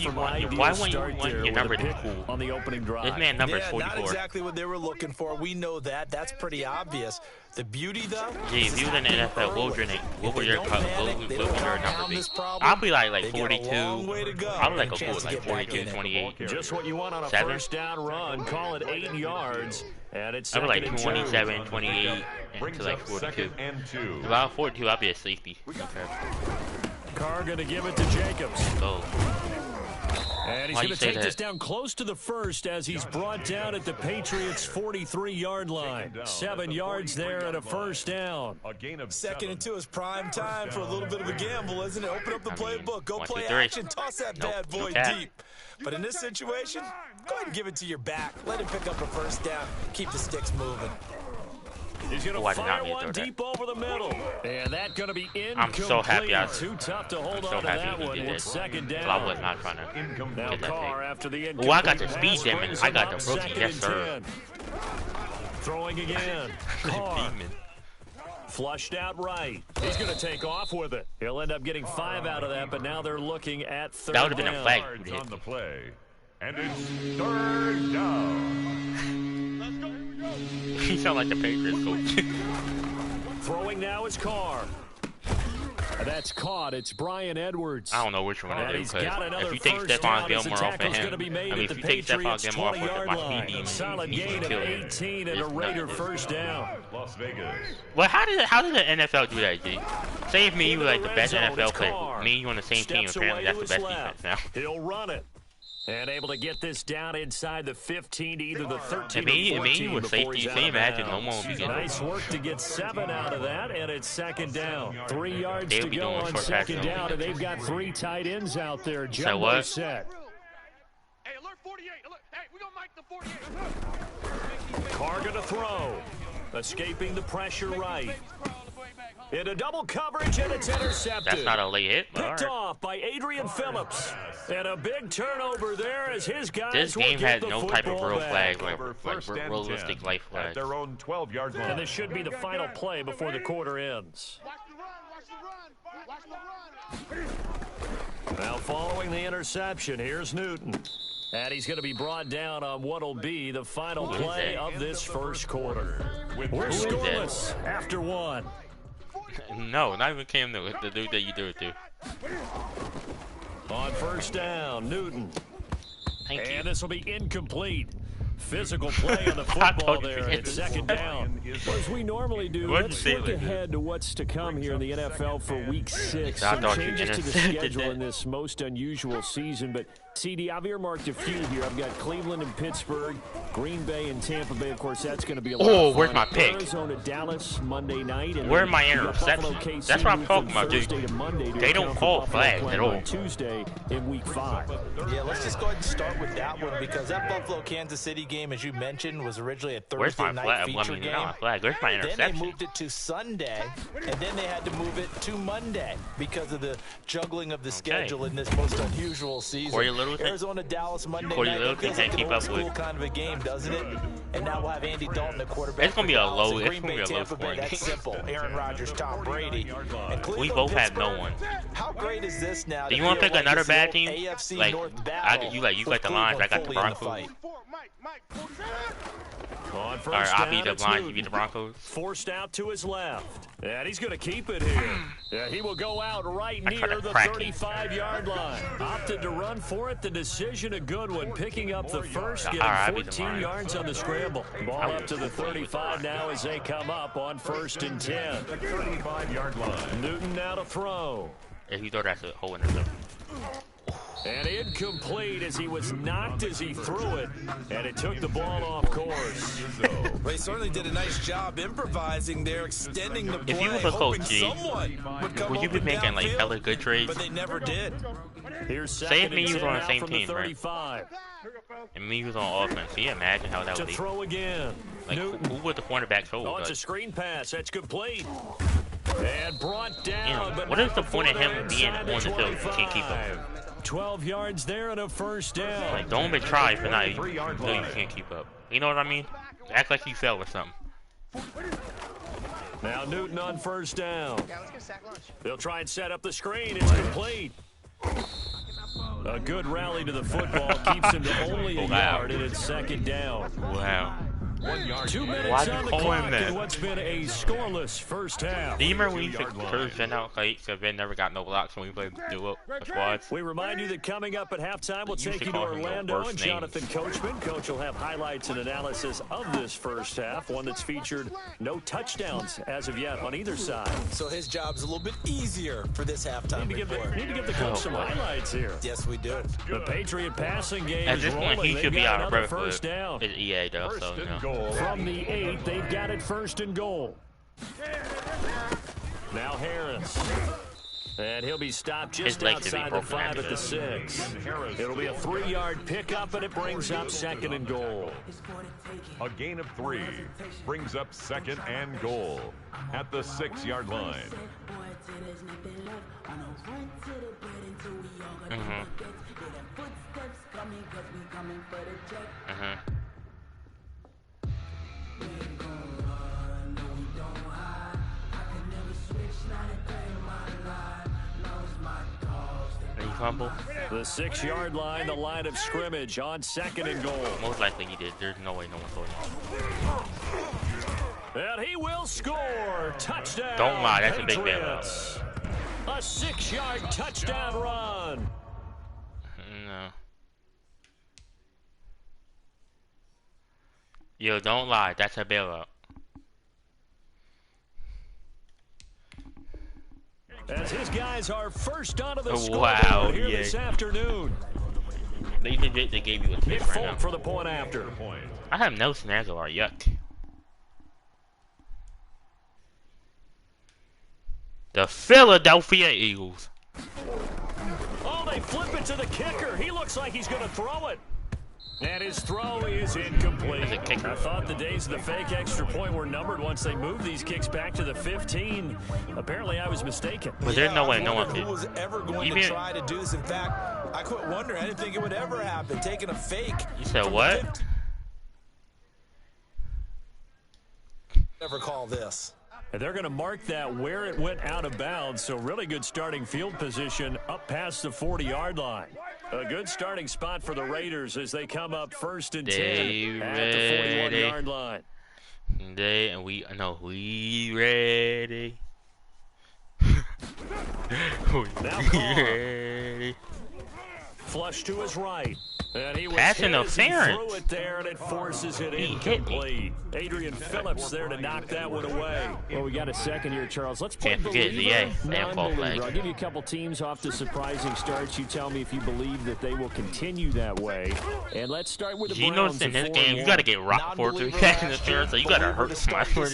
you want your number to be cool? On the opening drive. This man number is 44. Not exactly what they were looking for. We know that. That's pretty obvious. The beauty, though. Gee, if you were in the NFL, what would your number be? I'll be like 42. I'll be like a fool, like 42, 28. Just what you want on a first down run. Call it 8 yards. And it's I'll be like 27, 28, to like 42. About 42, I'll be a safety. Carr going to give it to Jacobs. Go. And he's going to take this down close to the first as he's brought down at the Patriots' 43-yard line. 7 yards there and a first down. Second and 2 is prime time for a little bit of a gamble, isn't it? Open up the playbook. Go play action. Toss that bad boy deep. But in this situation, go ahead and give it to your back. Let him pick up a first down. Keep the sticks moving. He's going to fire one deep over the middle. And that's going to be incomplete. I'm so happy Too tough to hold on to that one. It's second down. I was not trying to now get that Carr after the thing. Oh, I got the speed demon. I got the rookie. Yes, sir. Throwing again. Carr. Flushed out right. He's going to take off with it. He'll end up getting 5 out of that, but now they're looking at third down. That would have been a flag. On the play. And it's third down. He sound like the Patriots coach. Throwing now is Carr. That's caught. It's Brian Edwards. I don't know which one it is, because if you take Stephon Gilmore off of him, if you take Stephon Gilmore off of my speed demon, solid gain of 18 and a Raider first down. Las Vegas. Well, how did the NFL do that, G? Say if me, you were like the best NFL player. Me, you on the same team, apparently that's the best defense now. He'll run it. And able to get this down inside the 15 to either the 13 or 14 with safety. Can you imagine? No one would be getting nice work to get 7 out of that, and it's second down. 3 yards to go on second down, and they've got 3 tight ends out there. Jumbo set. Hey, alert 48. Alert. Hey, we gonna mic the 48. Carga to throw. Escaping the pressure right. In a double coverage, and it's intercepted. That's not a late hit. Picked off by Adrian Phillips. And a big turnover there as his guys this game has no type of real flag, like realistic life flag. At their own 12-yard line. And this should be the final play before the quarter ends. Watch the run. Watch the run. Now following the interception, here's Newton. And he's going to be brought down on what will be the final play of this first quarter. We're scoreless after 1. No, not even Cam, the dude that you do it to. On first down, Newton. And this will be incomplete. Physical play on the football there at second down. As we normally do, let's look ahead to what's to come here in the NFL for Week 6. Some changes to the schedule in this most unusual season, but CD, I've earmarked a few here. I've got Cleveland and Pittsburgh, Green Bay and Tampa Bay. Of course, that's going to be a lot of fun. Where's my pick? Arizona, Dallas, Monday night. And where are my interceptions? That's what I'm talking about, dude. They don't call flags at all. Tuesday in Week 5. Yeah, let's just go ahead and start with that one because that Buffalo-Kansas City game, as you mentioned, was originally a Thursday night feature game. Where's my interception? Then they moved it to Sunday, and then they had to move it to Monday because of the juggling of the schedule in this most unusual season. Arizona, Dallas, Monday night. It feels like an old school kind of a game, doesn't it? And now we'll have Andy Dalton, the quarterback. It's gonna be a low. Green Bay, Tampa Bay. That's simple. Aaron Rodgers, Tom Brady, and Cleveland, we both have no Pittsburgh. one. How great is this now? Do you want to pick another bad team? AFC Like North you got the Lions, I got the Broncos. On first Alright, I'll be down, the Lions, you be the Broncos. Forced out to his left. And he's going to keep it here. Yeah, he will go out right near the 35-yard line. Opted to run for it. The decision a good one. Picking up the first, getting 14 yards on the scramble. Ball up to the 35 now as they come up on 1st and 10. 35-yard line. Newton now to throw. If you throw that's a whole interception. And incomplete as he was knocked as he threw it, and it took the ball off course. They certainly did a nice job improvising there, extending the play. If you was a coach, G, would you be making like hella good trades? But they never did. Say if me was on the same team, right? And me was on offense. Can you imagine how that would be? Throw again. Like who would the cornerback hold? Oh, it's a screen pass. That's complete. And brought down. Yeah, but what is the point of him being on the field if you can't keep up? 12 yards there and a first down. Like, don't be try for not you can't keep up. You know what I mean? Act like you fell or something. Now Newton on first down. They'll try and set up the screen. It's complete. A good rally to the football keeps him to only a yard, and it's second down. Wow. 2 minutes on the clock in what's been a scoreless first half. Do you remember when you first sent out like Ben never got no blocks when we played duo squads? We remind you that coming up at halftime, we'll take you to Orlando and Jonathan Coachman. Coach will have highlights and analysis of this first half, one that's featured no touchdowns as of yet on either side. So his job's a little bit easier for this halftime report. Need to give the coach some highlights here. Yes, we do. The Patriot passing game at this point, he should be out of breath first down. It's EA though, so you know. From the 8, they've got it 1st and goal. Now Harris. And he'll be stopped just outside the 5 at the 6. It'll be a 3-yard pickup, and it brings up 2nd and goal. A gain of 3 brings up 2nd and goal at the 6-yard line. Fumble. The 6-yard line, the line of scrimmage on 2nd and goal. Most likely he did. There's no way no one saw him. And he will score. Touchdown. Don't lie, that's a big bailout. A 6-yard touchdown run. No. Yo, don't lie, that's a bailout. As his guys are first onto the scoreboard here this afternoon. They gave you a Nick tip right now. for the point after. I have no Aguilar. Yuck. The Philadelphia Eagles. Oh, they flip it to the kicker. He looks like he's going to throw it. And his throw is incomplete. I thought the days of the fake extra point were numbered once they moved these kicks back to the 15. Apparently, I was mistaken. But there's no way no one Who was ever going to try to do this? In fact, I quit wondering. I didn't think it would ever happen. Taking a fake. You said what? Never call this. And they're going to mark that where it went out of bounds. So really good starting field position up past the 40-yard line. A good starting spot for the Raiders as they come up 1st and 10 at the 41-yard line. We ready. Ready. Flush to his right. And he was pass interference. Threw it there, and it forces it incomplete. Adrian Phillips there to knock that one away. Well, we got a second here, Charles. Let's play believer, non-believer. I'll give you a couple teams off to surprising starts. You tell me if you believe that they will continue that way. And let's start with the Browns. In this game, you got to get rocked for 3 pass interference, so you got to hurt smart for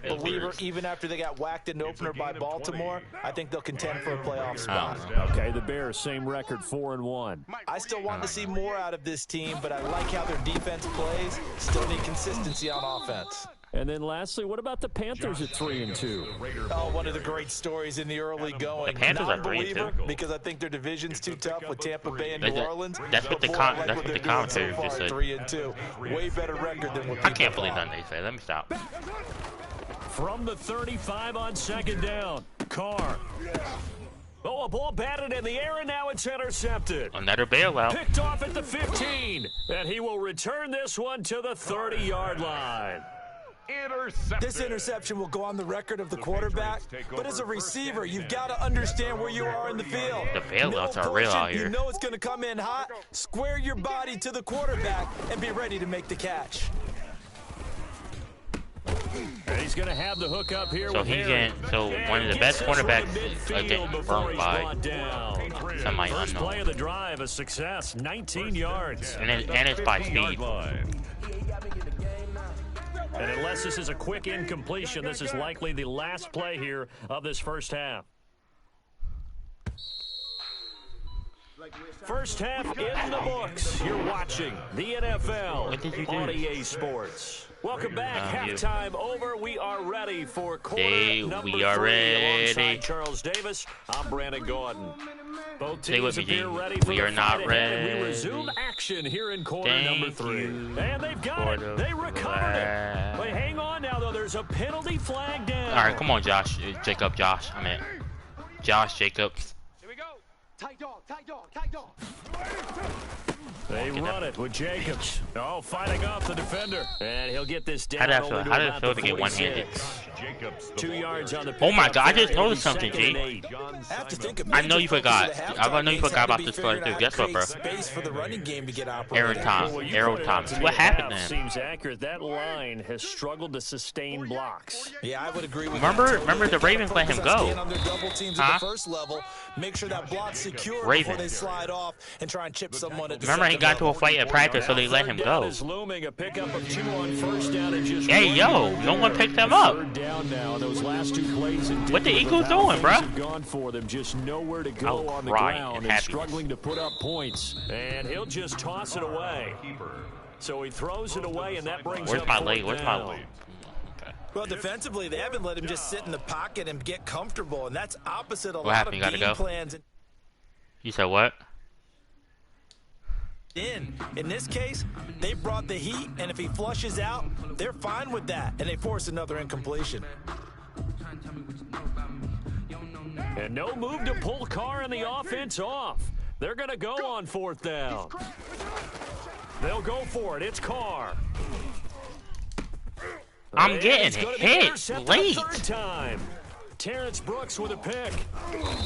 believer, even after they got whacked in the opener by Baltimore, I think they'll contend for a playoff spot. Okay, the Bears, same record, 4-1. I still want to see more out of this team, but I like how their defense plays. Still need consistency on offense. And then lastly, what about the Panthers at 3-2? Oh, one of the great stories in the early going. The Panthers are 3-2 because I think their division's too tough with Tampa Bay and New Orleans. That's what the commentary just said. 3-2, way better record than what I can't believe that they say. Let me stop. From the 35 on 2nd down, Carr. Oh, a ball batted in the air, and now it's intercepted. Another bailout. Picked off at the 15, and he will return this one to the 30-yard line. This interception will go on the record of the quarterback, but as a receiver, you've got to understand where you are in the field. The bailouts are real out here. You know it's going to come in hot. Square your body to the quarterback and be ready to make the catch. And he's going to have the hook up here. So he's in. So one of the best cornerbacks is getting burned by somebody unknown. First play of the drive, a success, 19 yards. And it's by speed. And unless this is a quick incompletion, this is likely the last play here of this first half. First half in the books. You're watching the NFL on EA Sports. Welcome back. Halftime over. We are ready for quarter number 3. Alongside Charles Davis, I'm Brandon Gordon. Both teams appear ready for the fight ahead, and we resume action here in quarter number 3. And they've got it. They recovered it. But hang on now, though. There's a penalty flag down. All right, come on, Josh. Josh. I mean, Josh Jacobs. Here we go. Tight dog, tight dog, tight dog. They run it with Jacobs. Oh, fighting off the defender. And he'll get this down. How did it feel to get one-handed? 2 yards on the Oh my God, I just noticed something, G. I know you forgot. I know you forgot about this play too. Guess what, bro? Aaron Thomas. What happened to him? Seems accurate. That line has struggled to sustain blocks. Yeah, I would agree with Remember the Ravens let him go. Make sure that block's secure before they slide off and try and chip someone at the Remember he got to a fight at practice, so they let him go. Hey, yo, no one picked him up. What the Eagles doing, bro? Gone for them, just nowhere to go on the ground and struggling to put up points. And he'll just toss it away. So he throws it away, and that brings up my leg? Where's my leg? Well, defensively, they haven't let him just sit in the pocket and get comfortable, and that's opposite a lot of game plans. You said what? In this case, they brought the heat, and if he flushes out, they're fine with that, and they force another incompletion. And no move to pull Carr and the offense off. They're going to go on 4th down. They'll go for it. It's Carr. I'm getting hit late. Third time. Terrence Brooks with a pick.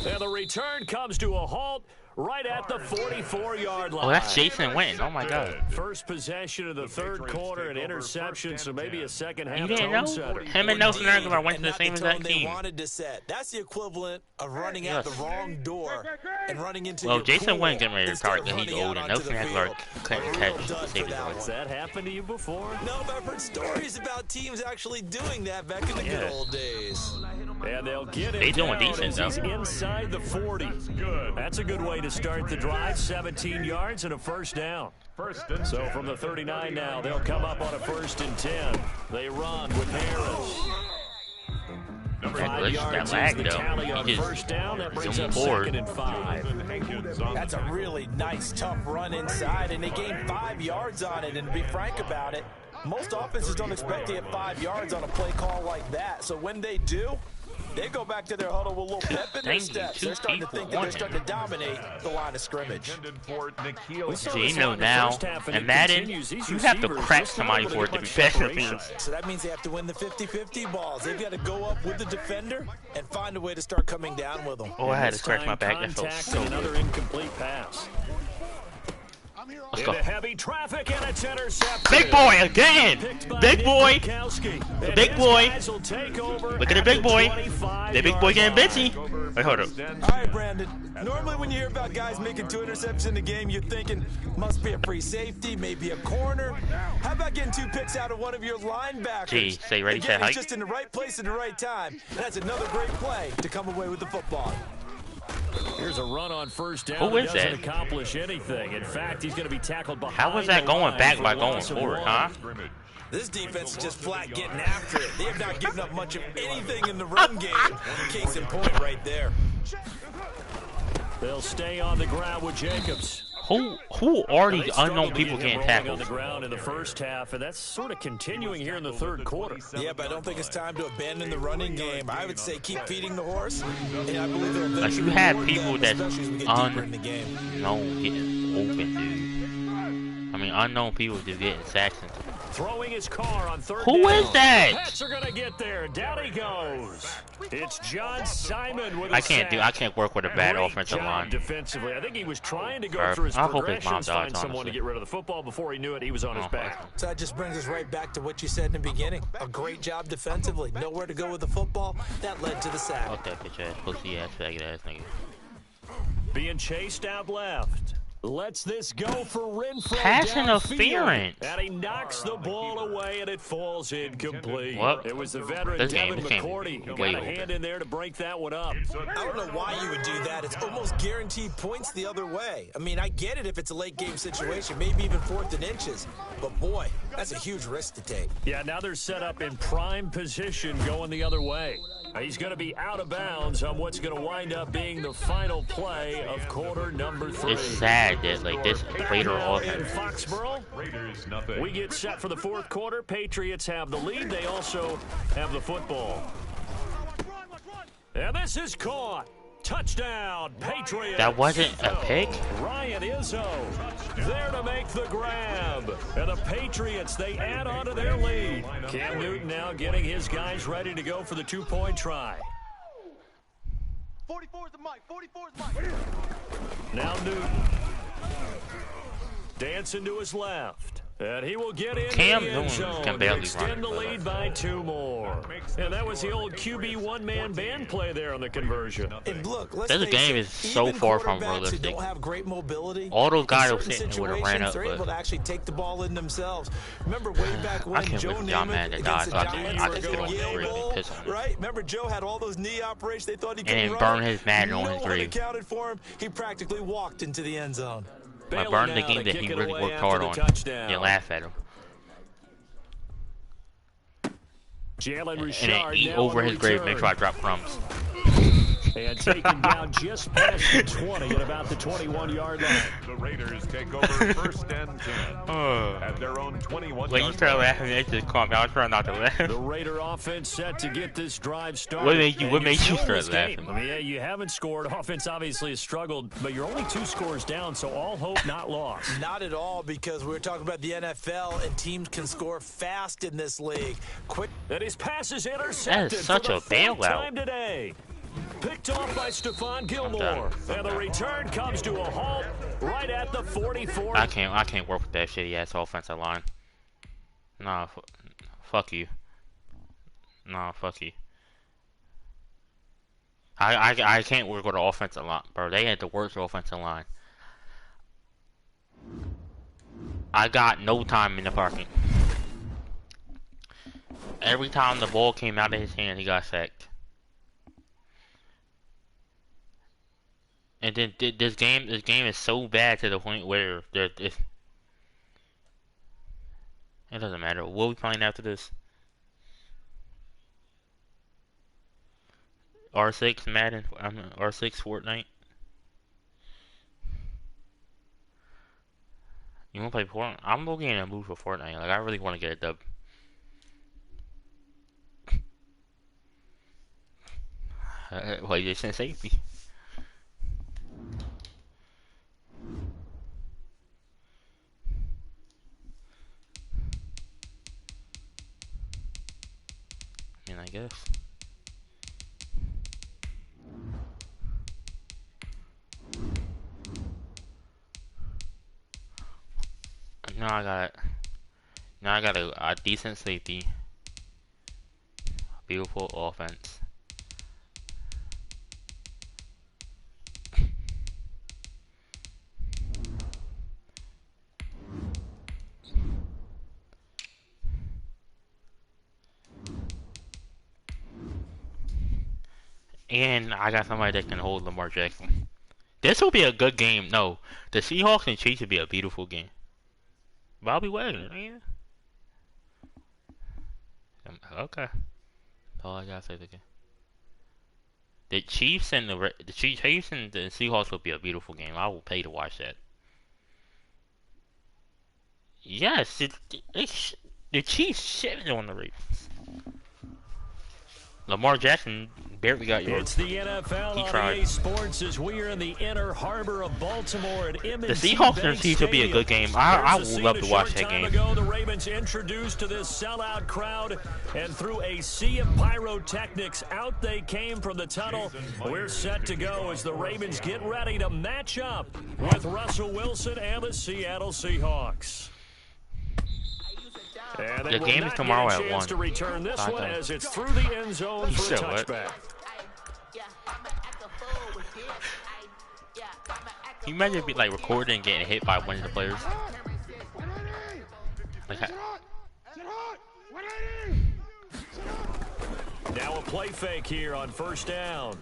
And the return comes to a halt right at the 44-yard line. Oh, that's Jason Witten. Oh, my God. First possession of the third quarter, an interception, so maybe a second half. You didn't know? Him and Nelson Aguilar went to the same exact team. That's the equivalent of running out the wrong door and running into well, Jason Witten getting ready to retire because he's old, and Nelson Aguilar couldn't catch the save his life. Has that happened to you before? No, but I've heard stories about teams actually doing that back in the good old days. And they'll get it. They doing decent, though. He's inside the 40. That's a good way to start the drive. 17 yards and a first down. So from the 39 now, they'll come up on a 1st and 10. They run with Harris. 5 yards is the tally on first down. That brings up 2nd and 5. That's a really nice, tough run inside, and they gained 5 yards on it. And to be frank about it, most offenses don't expect to get 5 yards on a play call like that. So when they do, they go back to their huddle with a little pep in their steps. They're starting to think that they're starting to dominate the line of scrimmage. So you know now, in Madden, you have to crack somebody for it to be better. So that means they have to win the 50-50 balls. They've got to go up with the defender and find a way to start coming down with them. Oh, I had to scratch my back. That felt so good. Another incomplete pass. Let's go. Heavy traffic and it's intercepted. Big boy again. Big boy. Big boy. Look at the big boy. The big boy getting bitchy. Wait, hold up. All right, Brandon. Normally when you hear about guys making 2 interceptions in the game, you're thinking must be a free safety, maybe a corner. How about getting 2 picks out of one of your linebackers? Gee, say ready, set, hike. Just in the right place at the right time. And that's another great play to come away with the football. Here's a run on first down. Who is that? Doesn't accomplish anything. In fact, he's going to be tackled behind. How was that going back by going forward, huh? This defense is just flat getting after it. They have not given up much of anything in the run game. Case in point right there. They'll stay on the ground with Jacobs. Who are these unknown people getting tackled? On the ground in the first half, and that's sort of continuing here in the third quarter. Yeah, but I don't think it's time to abandon the running game. I would say keep feeding the horse, and I believe they'll eventually. Like you have people that's unknown getting open, dude. I mean, unknown people just getting sacks. Throwing his car on third Who down. is that? Pats are gonna get there. Down he goes. It's John Simon with a I can't work with a bad offensive line. Defensively, I think he was trying to go through his progressions, find someone to get rid of the football. Before he knew it, he was on his back. So that just brings us right back to what you said in the beginning. A great job defensively. Nowhere to go with the football. That led to the sack. Fuck that bitch ass, pussy ass, faggot ass nigga. Being chased out left. Lets this go for Renfro. Pass interference. And he knocks the ball away, and it falls incomplete. What? It was the veteran Devin McCourty who got a hand in there to break that one up. I don't know why you would do that. It's almost guaranteed points the other way. I mean, I get it if it's a late game situation, maybe even 4th and inches. But boy, that's a huge risk to take. Yeah, now they're set up in prime position going the other way. He's going to be out of bounds on what's going to wind up being the final play of quarter number 3. It's sad that like this later on. In Foxborough, we get set for the fourth quarter. Patriots have the lead. They also have the football. And this is caught. Touchdown, Patriots. That wasn't a pick? Ryan Izzo there to make the grab. And the Patriots, they add on to their lead. Cam Newton now getting his guys ready to go for the 2-point try. 44 is the mic. 44 is the mic. Now Newton. Dancing to his left. And he will get in Cam the end zone can to extend the lead by 2 more. And that was the old QB one-man band play there on the conversion. And look, this game is so far from realistic. Don't have great mobility. All those guys were sitting would have ran up, they're able to actually take the ball in themselves. Remember way back when Joe Namath against the Giants, right? Remember Joe had all those knee operations. They thought he could and run. burn his Madden on his grave. No one grave. accounted for him. He practically walked into the end zone. I burned the game that he really worked hard on. You laugh at him. And then eat over his grave, make sure I drop crumbs. And taken down just past the 20 at about the 21-yard line. The Raiders take over 1st and 10 at their own 21. When you start laughing, it just calmed down. I was trying not to laugh. The Raider offense set to get this drive started. What made you start laughing? I mean, yeah, you haven't scored. Offense obviously has struggled, but you're only 2 scores down, so all hope not lost. Not at all, because we were talking about the NFL, and teams can score fast in this league. Quick. And his pass is intercepted. That is such a bailout. Time today. Picked off by Stephon Gilmore. And the return comes to a halt right at the 44. I can't work with that shitty ass offensive line. Nah, fuck you. Nah, fuck you. I can't work with the offensive line, bro. They had the worst offensive line. I got no time in the pocket. Every time the ball came out of his hand, he got sacked. And then this game is so bad to the point where it doesn't matter. What are we playing after this? R6 Madden, R6 Fortnite. You wanna play Fortnite? I'm looking in a mood for Fortnite. Like I really want to get a dub. Wait, they sent safety. I mean, I guess. Now I got a decent safety. Beautiful offense. And I got somebody that can hold Lamar Jackson. This will be a good game. No, the Seahawks and Chiefs will be a beautiful game. Bobby Wagner, man. Okay. That's all I gotta say again. The Chiefs and the Seahawks will be a beautiful game. I will pay to watch that. Yes, the Chiefs shit on the Ravens. Lamar Jackson barely got yours. It's the NFL on EA Sports as we are in the inner harbor of Baltimore at M&T. The Seahawks and Chiefs will be a good game. I would love to watch that game. Ago, the Ravens introduced to this sellout crowd, and through a sea of pyrotechnics, out they came from the tunnel. We're set to go as the Ravens get ready to match up with Russell Wilson and the Seattle Seahawks. The game is tomorrow at 1. To return this one as it's through the end zone for a touchback. You imagine be like recording and getting hit by one of the players? Like, now a play fake here on first down.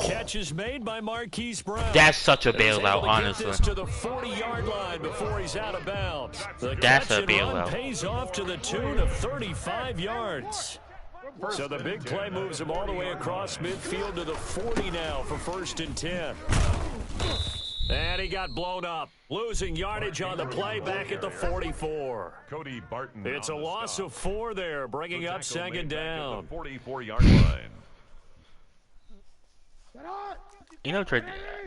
Catch is made by Marquise Brown. That's such a bailout, honestly. To the 40-yard line before he's out of bounds. That's a bailout. Pays off to the tune of 35 yards. So the big play moves him all the way across midfield to the 40 now for 1st and 10. And he got blown up, losing yardage on the play back at the 44. Cody Barton. It's a loss of 4 there, bringing up 2nd down. 44-yard line. You know, like,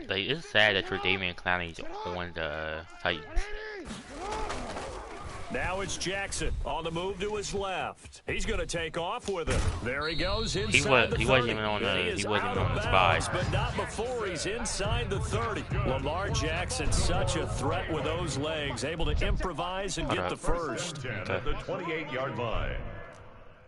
it's sad that Tre'Davious Clowney's on the Titans. Now it's Jackson on the move to his left. He's going to take off with it. There he goes inside he wasn't even on the spy. But not before he's inside the 30. Lamar Jackson, such a threat with those legs, able to improvise and get the first. At the 28-yard line.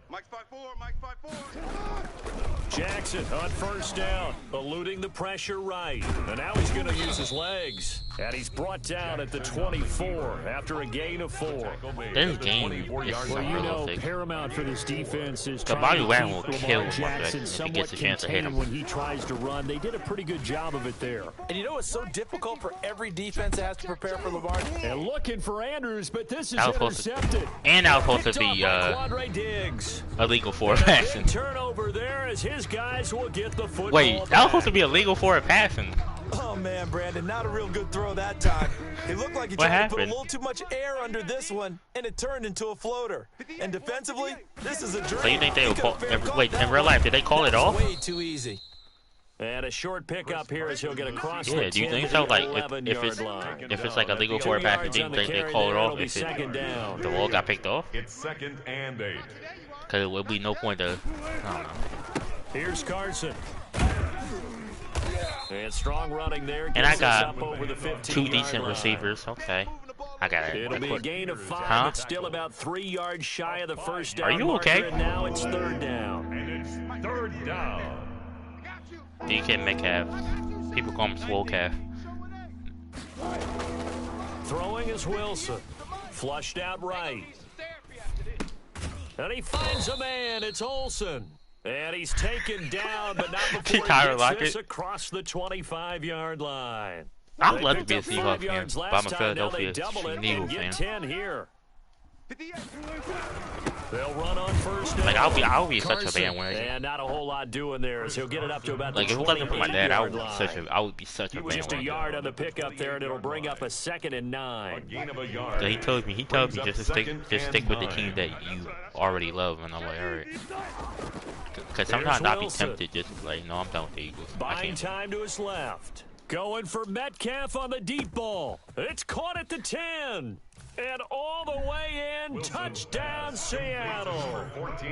Mike 5-4, Mike 5-4. Jackson on 1st down, eluding the pressure right. And now he's going to use his legs. And he's brought down at the 24 after a gain of 4. This game is well, you know, paramount for this defense is the Bobby Wagner will kill Jackson if he gets a chance to hit him. When he tries to run, they did a pretty good job of it there. And you know it's so difficult for every defense that has to prepare for Lamar. And looking for Andrews, but this is intercepted. And that was supposed to be illegal for passing. Turnover there as his guys will get the football. Wait, that was supposed to be illegal for a passing. Oh man, Brandon, not a real good throw that time. It looked like he tried to put a little too much air under this one, and it turned into a floater. And defensively, this is a dream. So you think they would call? Wait, in real life, did they call it off? Way too easy. And a short pickup here as he'll get across the 10. Do you think so? Like, if it's like illegal for a pass, do you think they call it off if the ball got picked off? It's 2nd and 8. Because it would be no point to. I don't know. Here's Carson. And strong running there. And I got up over the 2 decent receivers. Okay. I got it. It'll be a gain of 5. It's still about 3 yards shy of the first down. Are you okay? And now it's 3rd down. And it's 3rd down. DK Metcalf. People call him Swole Calf. Throwing is Wilson. Flushed out right. And he finds a man. It's Olsen. And he's taken down, but not before he gets this across the 25-yard line. I'd love to be a Seahawks fan, but I'm a Philadelphia Eagles fan. 10 here. They'll run on first down. Like I'll be such a fan when and not a whole lot doing there, so he'll get it up to about like the if it wasn't for my dad, I would be such a fan. Just a yard on the pickup there, and it'll bring up a 2nd and 9. So he told me just to stick with the team that you already love, and I'm like, all right. Because sometimes I'll be tempted just like, no, I'm done with the Eagles. Buying time to his left. Going for Metcalf on the deep ball. It's caught at the 10. And all the way in. Wilson. Touchdown, Seattle. 14,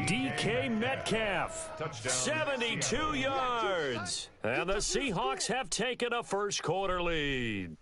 DK Metcalf. 72 yards. And the Seahawks have taken a first quarter lead.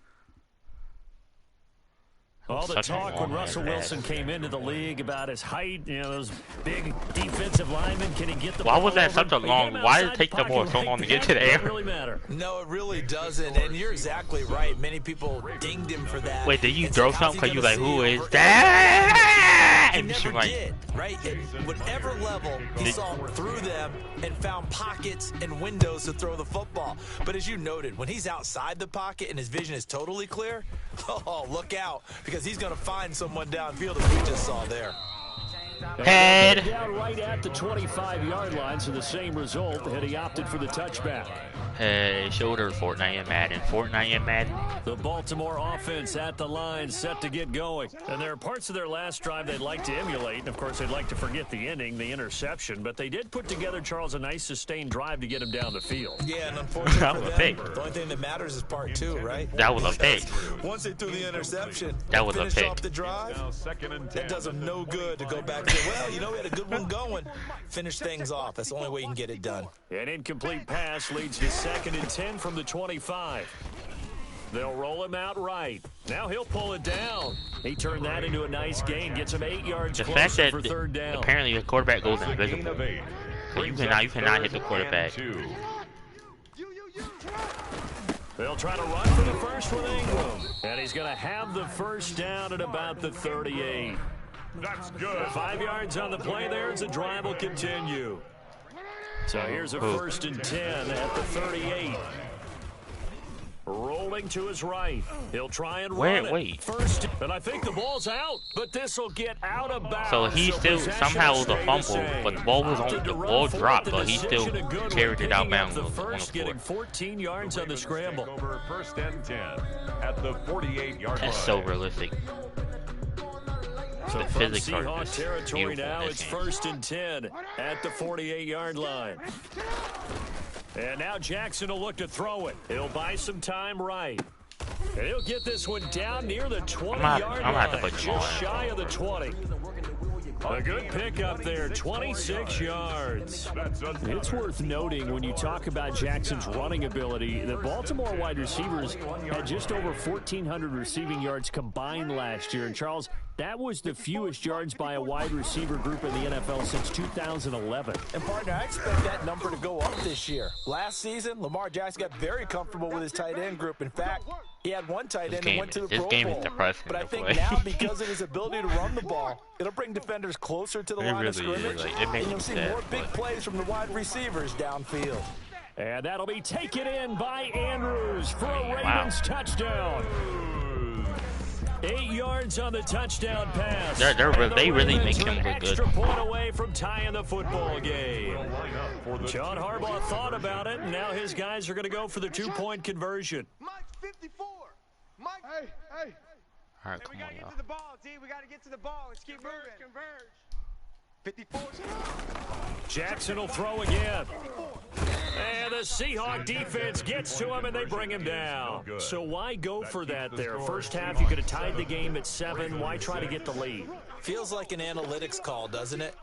All the talk when Russell Wilson came into the league about his height, you know, those big defensive linemen. Can he get the ball? Why was that such a long? Why did it take the ball so long to get to the air? Really matter. No, it really doesn't. And you're exactly right. Many people dinged him for that. Wait, did you throw something? Because you like, who is that? He never did, right? At whatever level, he saw through them and found pockets and windows to throw the football. But as you noted, when he's outside the pocket and his vision is totally clear, oh, look out, because he's going to find someone downfield, as we just saw there. Head. Down right at the 25-yard line, so the same result, and he opted for the touchback. Hey, shoulder, Fortnite and Madden. The Baltimore offense at the line, set to get going. And there are parts of their last drive they'd like to emulate. And, of course, they'd like to forget the ending, the interception. But they did put together, Charles, a nice sustained drive to get him down the field. Yeah, and unfortunately for them, the only thing that matters is part 2, right? That was a pick. Once they threw the interception, that was a pick. Off the drive, that does them no good to go back and say, well, you know, we had a good one going. Finish things off. That's the only way you can get it done. An incomplete pass leads to 2nd and 10 from the 25. They'll roll him out right. Now he'll pull it down. He turned that into a nice gain. Gets him 8 yards closer for 3rd down. Apparently the quarterback goes invisible. So you cannot hit the quarterback. They'll try to run for the first with Ingram. And he's going to have the first down at about the 38. That's good. 5 yards on the play there as the drive will continue. So here's a 1st and 10 at the 38. Rolling to his right. He'll try and run it. First, and I think the ball's out, but this will get out of bounds. So he still somehow was a fumble, but the ball was on the ball dropped, but he still carried it out bounds. The first, getting 14 yards on the scramble. Over 1st and 10 at the 48-yard line. That's so realistic. So from Seahawks territory now, it's 1st and 10 at the 48-yard line. And now Jackson will look to throw it. He'll buy some time right. And he'll get this one down near the 20-yard line, just shy of the 20. A good pickup there, 26 yards. It's worth noting when you talk about Jackson's running ability, the Baltimore wide receivers had just over 1,400 receiving yards combined last year. And Charles, that was the fewest yards by a wide receiver group in the NFL since 2011. And partner, I expect that number to go up this year. Last season, Lamar Jackson got very comfortable with his tight end group. In fact, he had one tight end and went to the Pro Bowl. This game is depressing. But I think now, because of his ability to run the ball, it'll bring defenders closer to the line of scrimmage. And you'll see more big plays from the wide receivers downfield. And that'll be taken in by Andrews for a Ravens touchdown. 8 yards on the touchdown pass. They really make him look good. Extra point away from tying the football game. John Harbaugh thought about it, and now his guys are going to go for the 2-point conversion. Mike 54. Mike. Hey. All right, come on, y'all. We got to get to the ball, D. We got to get to the ball. Let's keep moving. Converge. 54. Jackson will throw again. And the Seahawk defense gets to him, and they bring him down. So why go for that there? First half, you could have tied the game at 7. Why try to get the lead? Feels like an analytics call, doesn't it?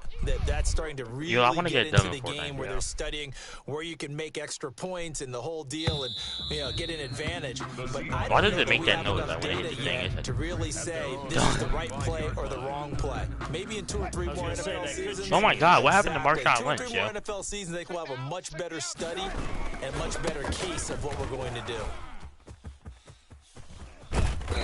That's starting to really get into the Fortnite, game where they're studying where you can make extra points and the whole deal and, get an advantage. But why does it make that noise that when it hits the thing? To really say this is the right play or the wrong play. Maybe in 2 or 3 more NFL seasons. Oh my God, what happened to Marshawn 2 or 3 Lynch, more yo? NFL seasons, they will have a much better study and much better case of what we're going to do.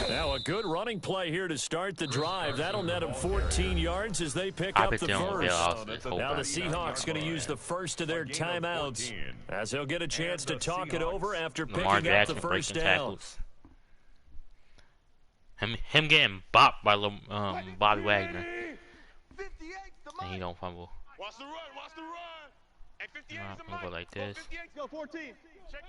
Now a good running play here to start the drive. That'll net them 14 yards as they pick up the first. Now the Seahawks going to use the first of their timeouts as they'll get a chance to talk it over after picking up the first down. Him getting bopped by Bobby Wagner. And he don't fumble. Watch the run, watch the run. Hey, 58 I'm gonna go like this. Go 14. Check.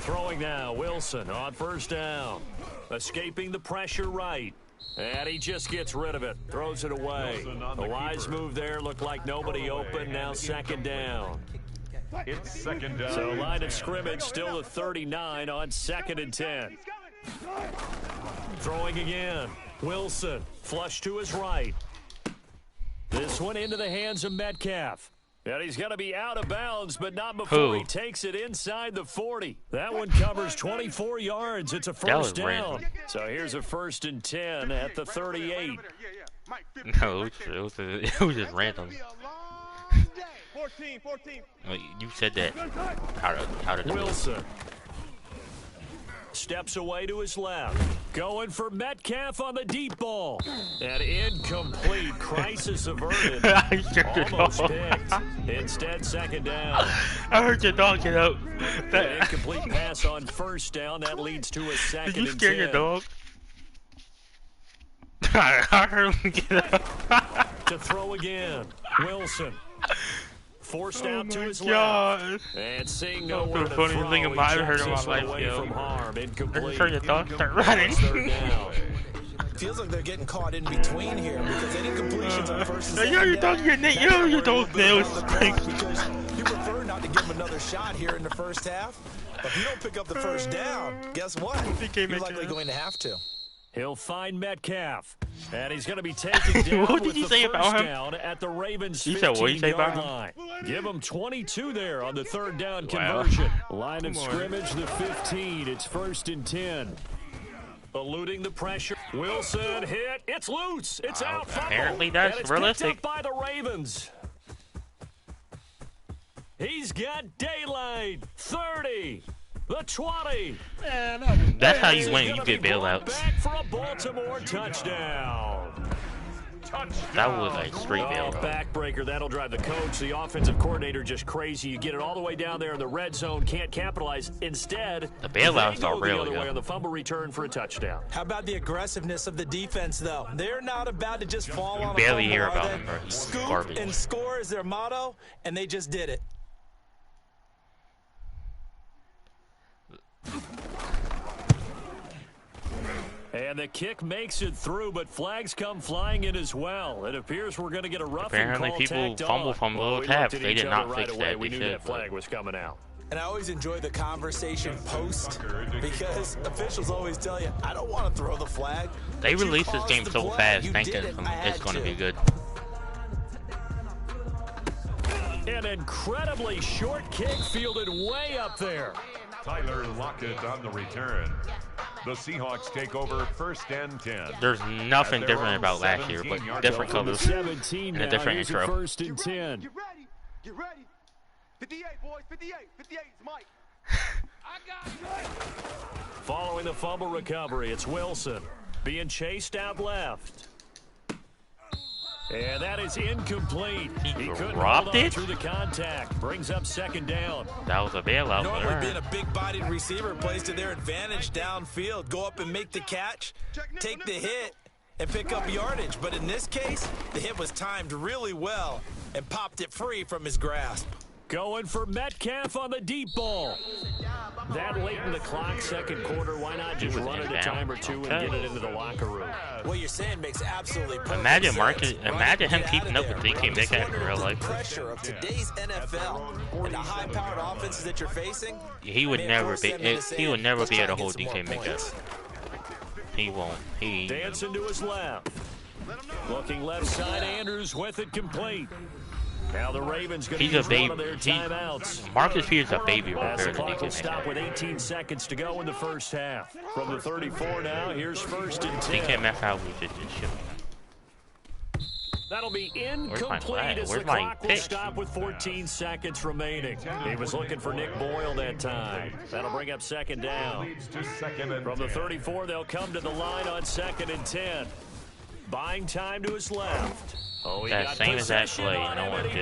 Throwing now, Wilson on first down. Escaping the pressure right. And he just gets rid of it. Throws it away. A wise move there. Looked like nobody open. Now second down. It's second down. So line of scrimmage still at 39 on 2nd and 10. Throwing again. Wilson flush to his right. This one into the hands of Metcalf. And he's going to be out of bounds, but not before he takes it inside the 40. That one covers 24 yards. It's a first down. Random. So here's a 1st and 10 at the 38. No, it was just random. 14. Well, you said that. How did Wilson steps away to his left. Going for Metcalf on the deep ball. And incomplete. Crisis averted. Almost picked. Instead, second down. I heard your dog get out. An incomplete pass on first down. That leads to a 2nd and 10. Did you scare your dog? I heard him get out. To throw again. Wilson. Forced out to his left. And seeing nowhere to throw, he jacks this away from harm. Incomplete. I just heard your dog start running. Feels like they're getting caught in between here because any completions on first and second your dog getting it. Your dog nails. Because you prefer not to give him another shot here in the first half. But if you don't pick up the first down, guess what? You're likely going to have to. He'll find Metcalf, and he's going to be taken down what with did you the say first about him? down at the Ravens' You said what you say about 15-yard line. Give him 22 there on the 3rd down Wow. conversion. Line of scrimmage, the 15. It's 1st and 10. Eluding the pressure. Wilson hit. It's loose. It's out. Apparently fumble. that's and it's realistic. picked up by the Ravens. He's got daylight. 30. The 20. That's how you win. You get bailouts. Back for a Baltimore touchdown. That was like straight bailout. Backbreaker. That'll drive the coach. The offensive coordinator just crazy. You get it all the way down there in the red zone. Can't capitalize. Instead, The bailouts they go are real, the other way yeah. on the fumble return for a touchdown. How about the aggressiveness of the defense, though? They're not about to just fall on a barely fumble, hear are about they? him, bro. He's Scoop garbage. and score is their motto, and they just did it. And the kick makes it through, but flags come flying in as well. It appears we're going to get a roughing Apparently call people tacked fumble on. from little we taps. looked at They each did other not right fix away. that. We They knew should, that flag was coming out. And I always enjoy the conversation post because officials always tell you, I don't want to throw the flag. They But you released this caused game the so play. fast, You thinking did it. I it's had going to be good. An incredibly short kick fielded way up there. Tyler Lockett on the return. The Seahawks take over 1st and 10. There's nothing different about last year, but different colors 17 and a now. different Here's intro. a 1st and 10. Get ready. Get ready. 58, boys. 58. 58 is Mike. I got you. Following the fumble recovery, it's Wilson being chased out left. And that is incomplete. He couldn't dropped hold on it? through the contact. Brings up 2nd down. That was a bailout. Normally being a big-bodied receiver plays to their advantage downfield. Go up and make the catch, take the hit, and pick up yardage. But in this case, the hit was timed really well and popped it free from his grasp. Going for Metcalf on the deep ball. That late in the clock, second quarter, why not just run it a time or two and get it into the locker room? What you're saying makes absolutely perfect Imagine sense. imagine him keeping up with DK Metcalf in real life. Pressure of today's NFL and the high-powered offenses that you're facing. He would never be able to hold DK Metcalf. He won't. Dancing to his left. Looking left side, Andrews with it complete. Now the Ravens going to use one of their timeouts. Marcus Peters a baby As the compared to clock will DK stop Metcalf. with 18 seconds to go in the first half. From the 34 now, here's first and 10. DK Metcalf was just shit. That'll be incomplete as the clock will stop with 14 seconds remaining. He was looking for Nick Boyle that time. That'll bring up second down. From the 34, they'll come to the line on second and 10. Buying time to his left. Oh, That same exact play. Apparently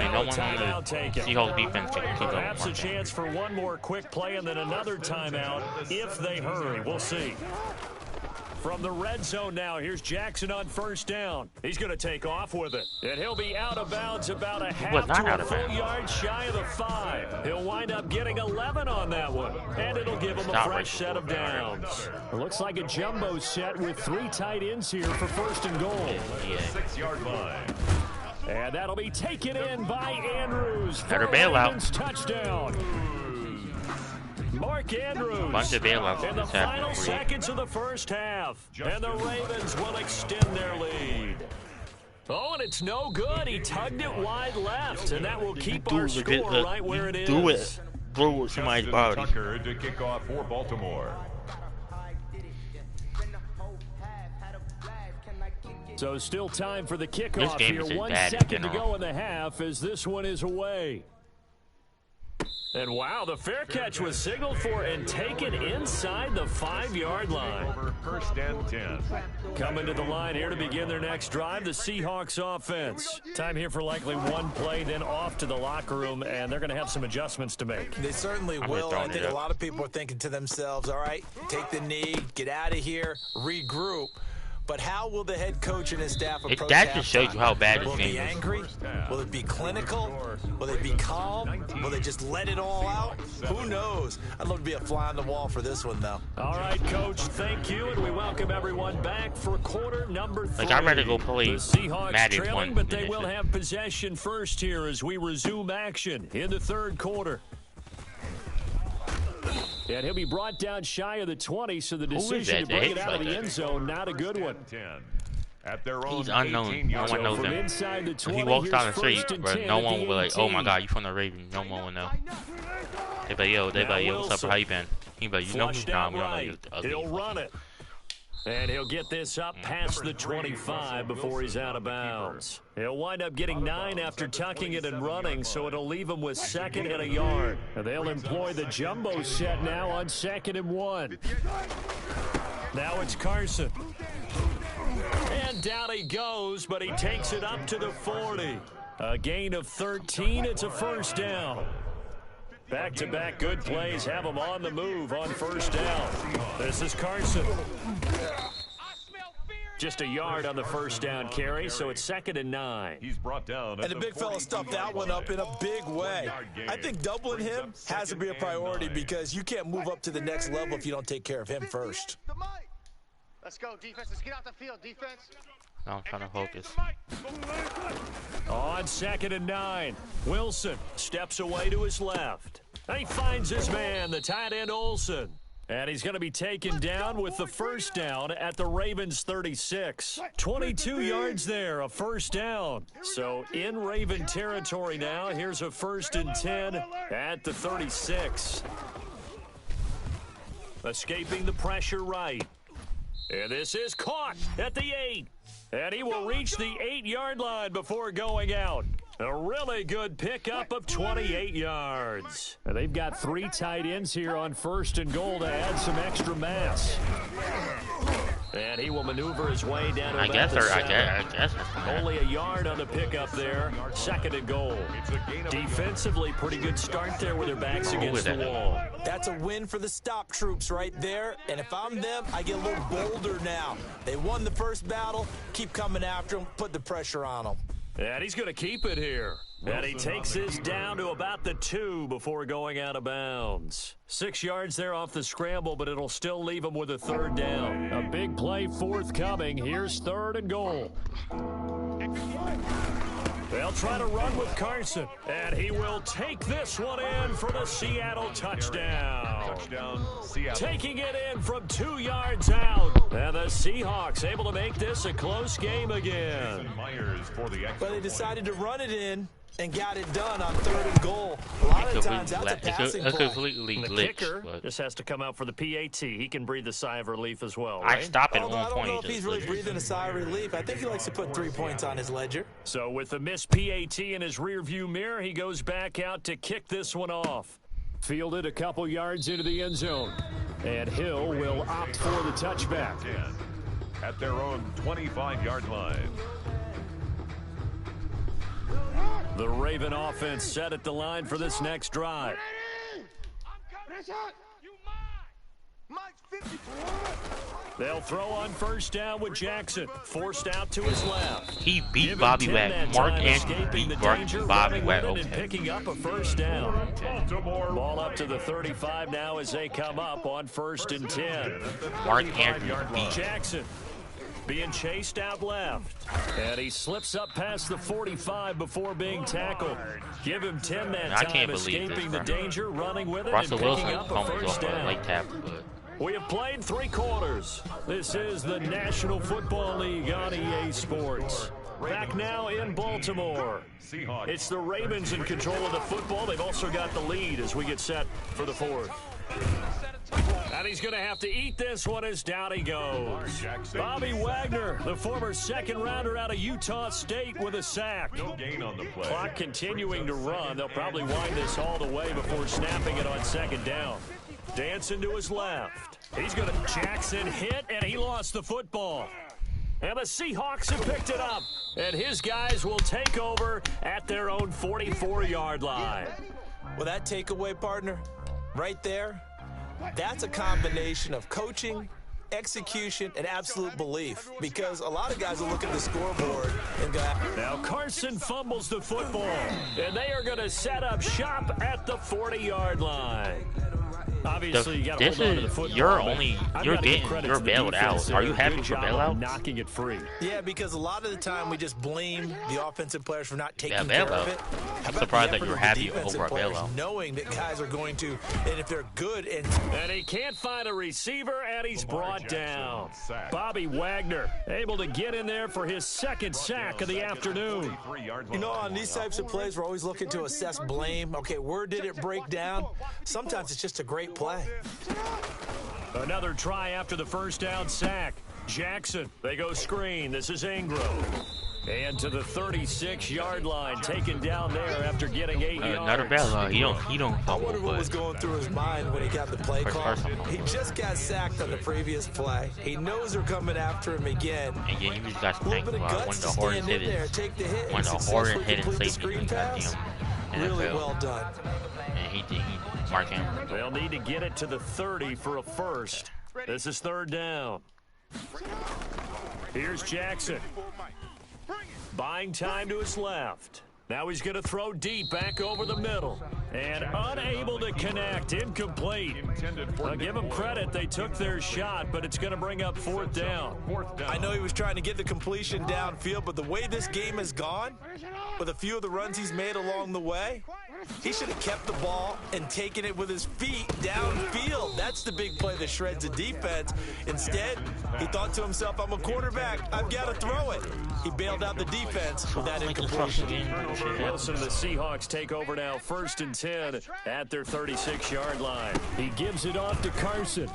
no one on the Seahawks defense can keep going. Perhaps a chance for one more quick play and then another timeout if they hurry. We'll see. From the red zone now, here's Jackson on first down. He's going to take off with it. And he'll be out of bounds about a half to a full yard shy of the 5. He'll wind up getting 11 on that one. And it'll give him a fresh set of downs. It looks like a jumbo set with 3 tight ends here for first and goal. 6-yard line. And that'll be taken in by Andrews for Better bailout. Ravens touchdown. Mark Andrews Bunch of bailouts in the final seconds of the first half. And the Ravens will extend their lead. Oh, and it's no good. He tugged it wide left, and that will keep our score right where it is. Do it. Throw it somebody's body. Tucker to kick off for Baltimore. So still time for the kickoff here. 1 bad second to go in the half as this one is away. And wow, the fair catch was signaled for and taken inside the 5-yard line. Over first and 10. Coming to the line here to begin their next drive, the Seahawks offense. Time here for likely one play, then off to the locker room, and they're going to have some adjustments to make. They certainly will. I think a lot of people are thinking to themselves, all right, take the knee, get out of here, regroup. But how will the head coach and his staff approach that just shows you how bad this game is. Will it be angry? Will it be clinical? Will they be calm? Will they just let it all out? Who knows? I'd love to be a fly on the wall for this one, though. All right, Coach, thank you, and we welcome everyone back for quarter number 3. I'd rather go play the Seahawks Madden trailing, but they will have possession first here as we resume action in the third quarter. And he'll be brought down shy of the 20, so the decision to bring it out of the end zone, not a good one. At their own He's unknown. No one knows him. If he walks down the street, bro, no one will be like, oh my God, you from the Ravens. No one will know. They be like, yo, what's up, how you been? He be like, you know who? Nah, we don't know you. He'll run it. And he'll get this up past the 25 before he's out of bounds. He'll wind up getting 9 after tucking it and running, so it'll leave him with 2nd and a yard. And they'll employ the jumbo set now on 2nd and 1. Now it's Carson. And down he goes, but he takes it up to the 40. A gain of 13. It's a first down. Back-to-back good plays have him on the move on first down. This is Carson. Just a yard on the first down carry, so it's 2nd and 9. He's brought down. And the big fella stuffed that one up in a big way. I think doubling him has to be a priority because you can't move up to the next level if you don't take care of him first. Let's go, defense. Let's get out the field, defense. No, I'm trying to focus. On 2nd and 9, Wilson steps away to his left. He finds his man, the tight end Olsen. And he's going to be taken down with the first down at the Ravens 36. 22 yards there, a first down. So in Raven territory now, here's a 1st and 10 at the 36. Escaping the pressure right. And this is caught at the 8. And he will reach the 8-yard line before going out. A really good pickup of 28 yards. And they've got 3 tight ends here on 1st and goal to add some extra mass. And he will maneuver his way down to I guess. Only a yard on the pickup there. 2nd and goal. Defensively, pretty good start there with their backs against the wall. That's a win for the stop troops right there. And if I'm them, I get a little bolder now. They won the first battle. Keep coming after them. Put the pressure on them. And he's going to keep it here. And he takes this down to about the 2 before going out of bounds. 6 yards there off the scramble, but it'll still leave him with a 3rd down. A big play forthcoming. Here's 3rd and goal. They'll try to run with Carson, and he will take this one in for the Seattle touchdown. Touchdown, Seattle. Taking it in from 2 yards out. And the Seahawks able to make this a close game again. But they decided to run it in and got it done on 3rd and goal. A lot of times that's a passing play. Completely The glitch, kicker but just has to come out for the PAT. He can breathe a sigh of relief as well, I right? stopped at Although one I don't point. know if he's really breathing a sigh of relief. I think he likes to put 3 points on his ledger. So with the missed PAT in his rearview mirror, he goes back out to kick this one off. Fielded a couple yards into the end zone. And Hill will opt for the touchback. At their own 25-yard line. The Raven offense set at the line for this next drive. They'll throw on 1st down with Jackson. Forced out to his left. He beat Bobby Wagner. Mark Andrews beat Bobby Wagner. And picking up a 1st down. Ball up to the 35 now as they come up on 1st and 10. Mark Andrews beat Jackson being chased out left. And he slips up past the 45 before being tackled. Give him 10 that time, I can't believe escaping this, the danger, running with it, Russell and picking Wilson up a fumbles 1st off a down. late tackle, but We have played 3 quarters. This is the National Football League on EA Sports. Back now in Baltimore. It's the Ravens in control of the football. They've also got the lead as we get set for the 4th. And he's going to have to eat this one as down he goes. Bobby Wagner, the former 2nd rounder out of Utah State, with a sack. No gain on the play. Clock continuing to run. They'll probably wind this all the way before snapping it on 2nd down. Dancing to his left. He's going to Jackson hit, and he lost the football. And the Seahawks have picked it up. And his guys will take over at their own 44-yard line. Well, that takeaway, partner, right there, that's a combination of coaching, execution, and absolute belief. Because a lot of guys will look at the scoreboard and go... Now Carson fumbles the football, and they are going to set up shop at the 40-yard line. Obviously, you got to hold on to the football. You're bailed out. Are you happy for bailout? Knocking it free. Yeah, because a lot of the time we just blame the offensive players for not taking care of it. I'm surprised that you're happy over a bailout. Knowing that guys are going to, and if they're good, and he can't find a receiver, and he's brought down. Bobby Wagner able to get in there for his 2nd sack of the afternoon. You know, on these types of plays, we're always looking to assess blame. Okay, where did it break down? Sometimes it's just a great play. Another try after the 1st down sack. Jackson, they go screen. This is Ingram. And to the 36-yard line, taken down there after getting 8 yards. Not a bailout. He don't I fumble. wonder what was going through his mind when he got the play call. He just got sacked on the previous play. He knows they're coming after him again. And yeah, he just got spanked by one of the hardest hitters. One of the hardest hitting safeties in the Really well done. And he Mark Andrews. They'll need to get it to the 30 for a 1st. This is 3rd down. Here's Jackson. Buying time to his left. Now he's going to throw deep back over the middle. And unable to connect. Incomplete. I'll give him credit. They took their shot, but it's going to bring up 4th down. I know he was trying to get the completion downfield, but the way this game has gone, with a few of the runs he's made along the way, he should have kept the ball and taken it with his feet downfield. That's the big play that shreds the defense. Instead, he thought to himself, I'm a quarterback. I've got to throw it. He bailed out the defense with that incompletion. Wilson and the Seahawks take over now, 1st and 10 at their 36-yard line. He gives it off to Carson.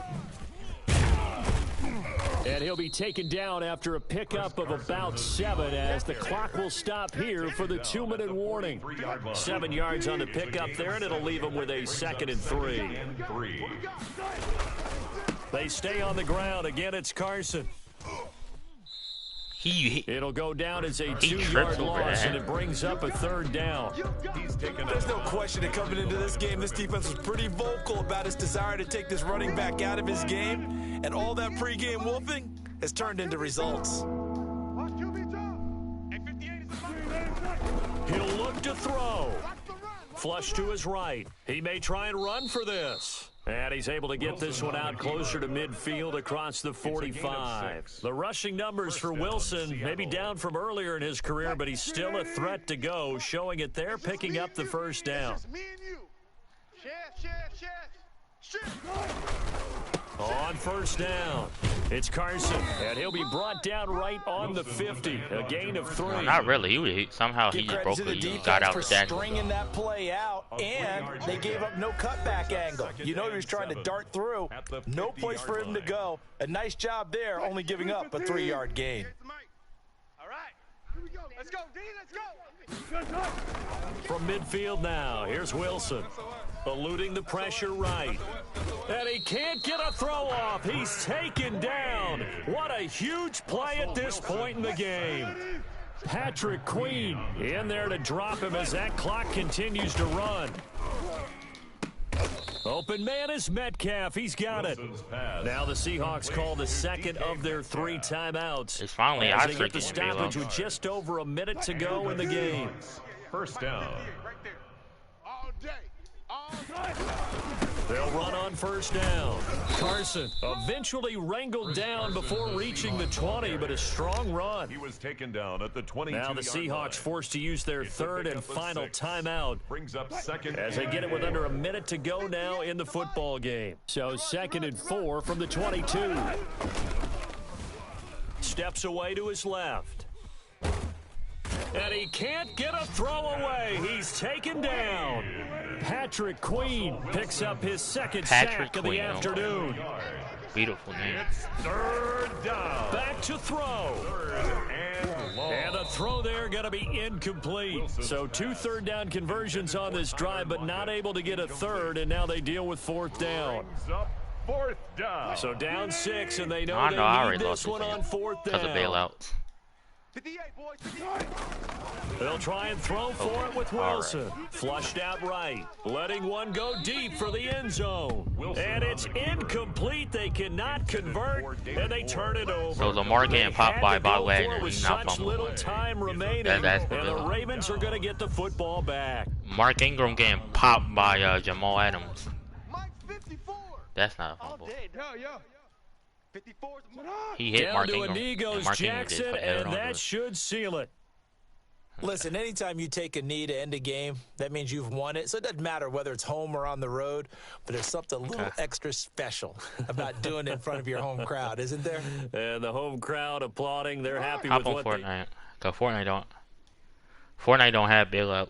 And he'll be taken down after a pickup of about 7 as the clock will stop here for the 2-minute warning. 7 yards on the pickup there, and it'll leave him with a 2nd and 3. They stay on the ground. Again, it's Carson. It'll go down as a 2-yard loss, and it brings up a 3rd down. There's no question that coming into this game, this defense was pretty vocal about its desire to take this running back out of his game, and all that pregame wolfing has turned into results. He'll look to to throw. Flush to his right. He may try and run for this. And he's able to get this one out closer to midfield across the 45. The rushing numbers for Wilson may be down from earlier in his career, but he's still a threat to go, showing it there, picking up the first down. On first down, it's Carson, and he'll be brought down right on the 50. A gain of 3. No, not really. Somehow he just broke it. He got out for with that. stringing that play out, and they gave up no cutback angle. You know he was trying to dart through. No place for him to go. A nice job there, only giving up a 3-yard gain. All right, here we go. Let's go, D. Let's go. From midfield now, here's Wilson. Eluding the pressure right. And he can't get a throw off. He's taken down. What a huge play at this point in the game. Patrick Queen in there to drop him as that clock continues to run. Open man is Metcalf. He's got it. Now the Seahawks call the second of their 3 timeouts. It's finally as they after get the stoppage with just over a minute to go in the game. First down. All day. All day. They'll run on first down. Carson eventually wrangled down before reaching the 20, but a strong run. He was taken down at the 22. Now the Seahawks forced to use their third and final timeout. Brings up second as they get it with under a minute to go now in the football game. So 2nd and 4 from the 22. Steps away to his left. And he can't get a throw away. He's taken down. Patrick Queen picks up his second sack of the afternoon. Beautiful name. It's third down. Back to throw. And a throw there going to be incomplete. So 2 third-down conversions on this drive, but not able to get a third, and now they deal with 4th down. Fourth down. So down 6, and they know I they already need lost this one on 4th down. because of bailouts. 58, boys. 58. They'll try and throw for it with Wilson. Flushed out right. Letting one go deep for the end zone. And it's incomplete. They cannot convert, and they turn it over. So Lamar getting popped by Wagner. With He's not such fumbling. little time remaining, and the Ravens are going to get the football back. Mark Ingram getting popped by Jamal Adams. Mike 54. That's not a fumble. Yo. 54. He hit Down Mark to Ingram. a knee goes Mark Ingram Jackson, did and that should seal it. Listen, anytime you take a knee to end a game, that means you've won it. So it doesn't matter whether it's home or on the road, but there's something a little extra special about doing it in front of your home crowd, isn't there? And the home crowd applauding. They're happy Hop with on what Fortnite. Cause Fortnite don't have bailouts.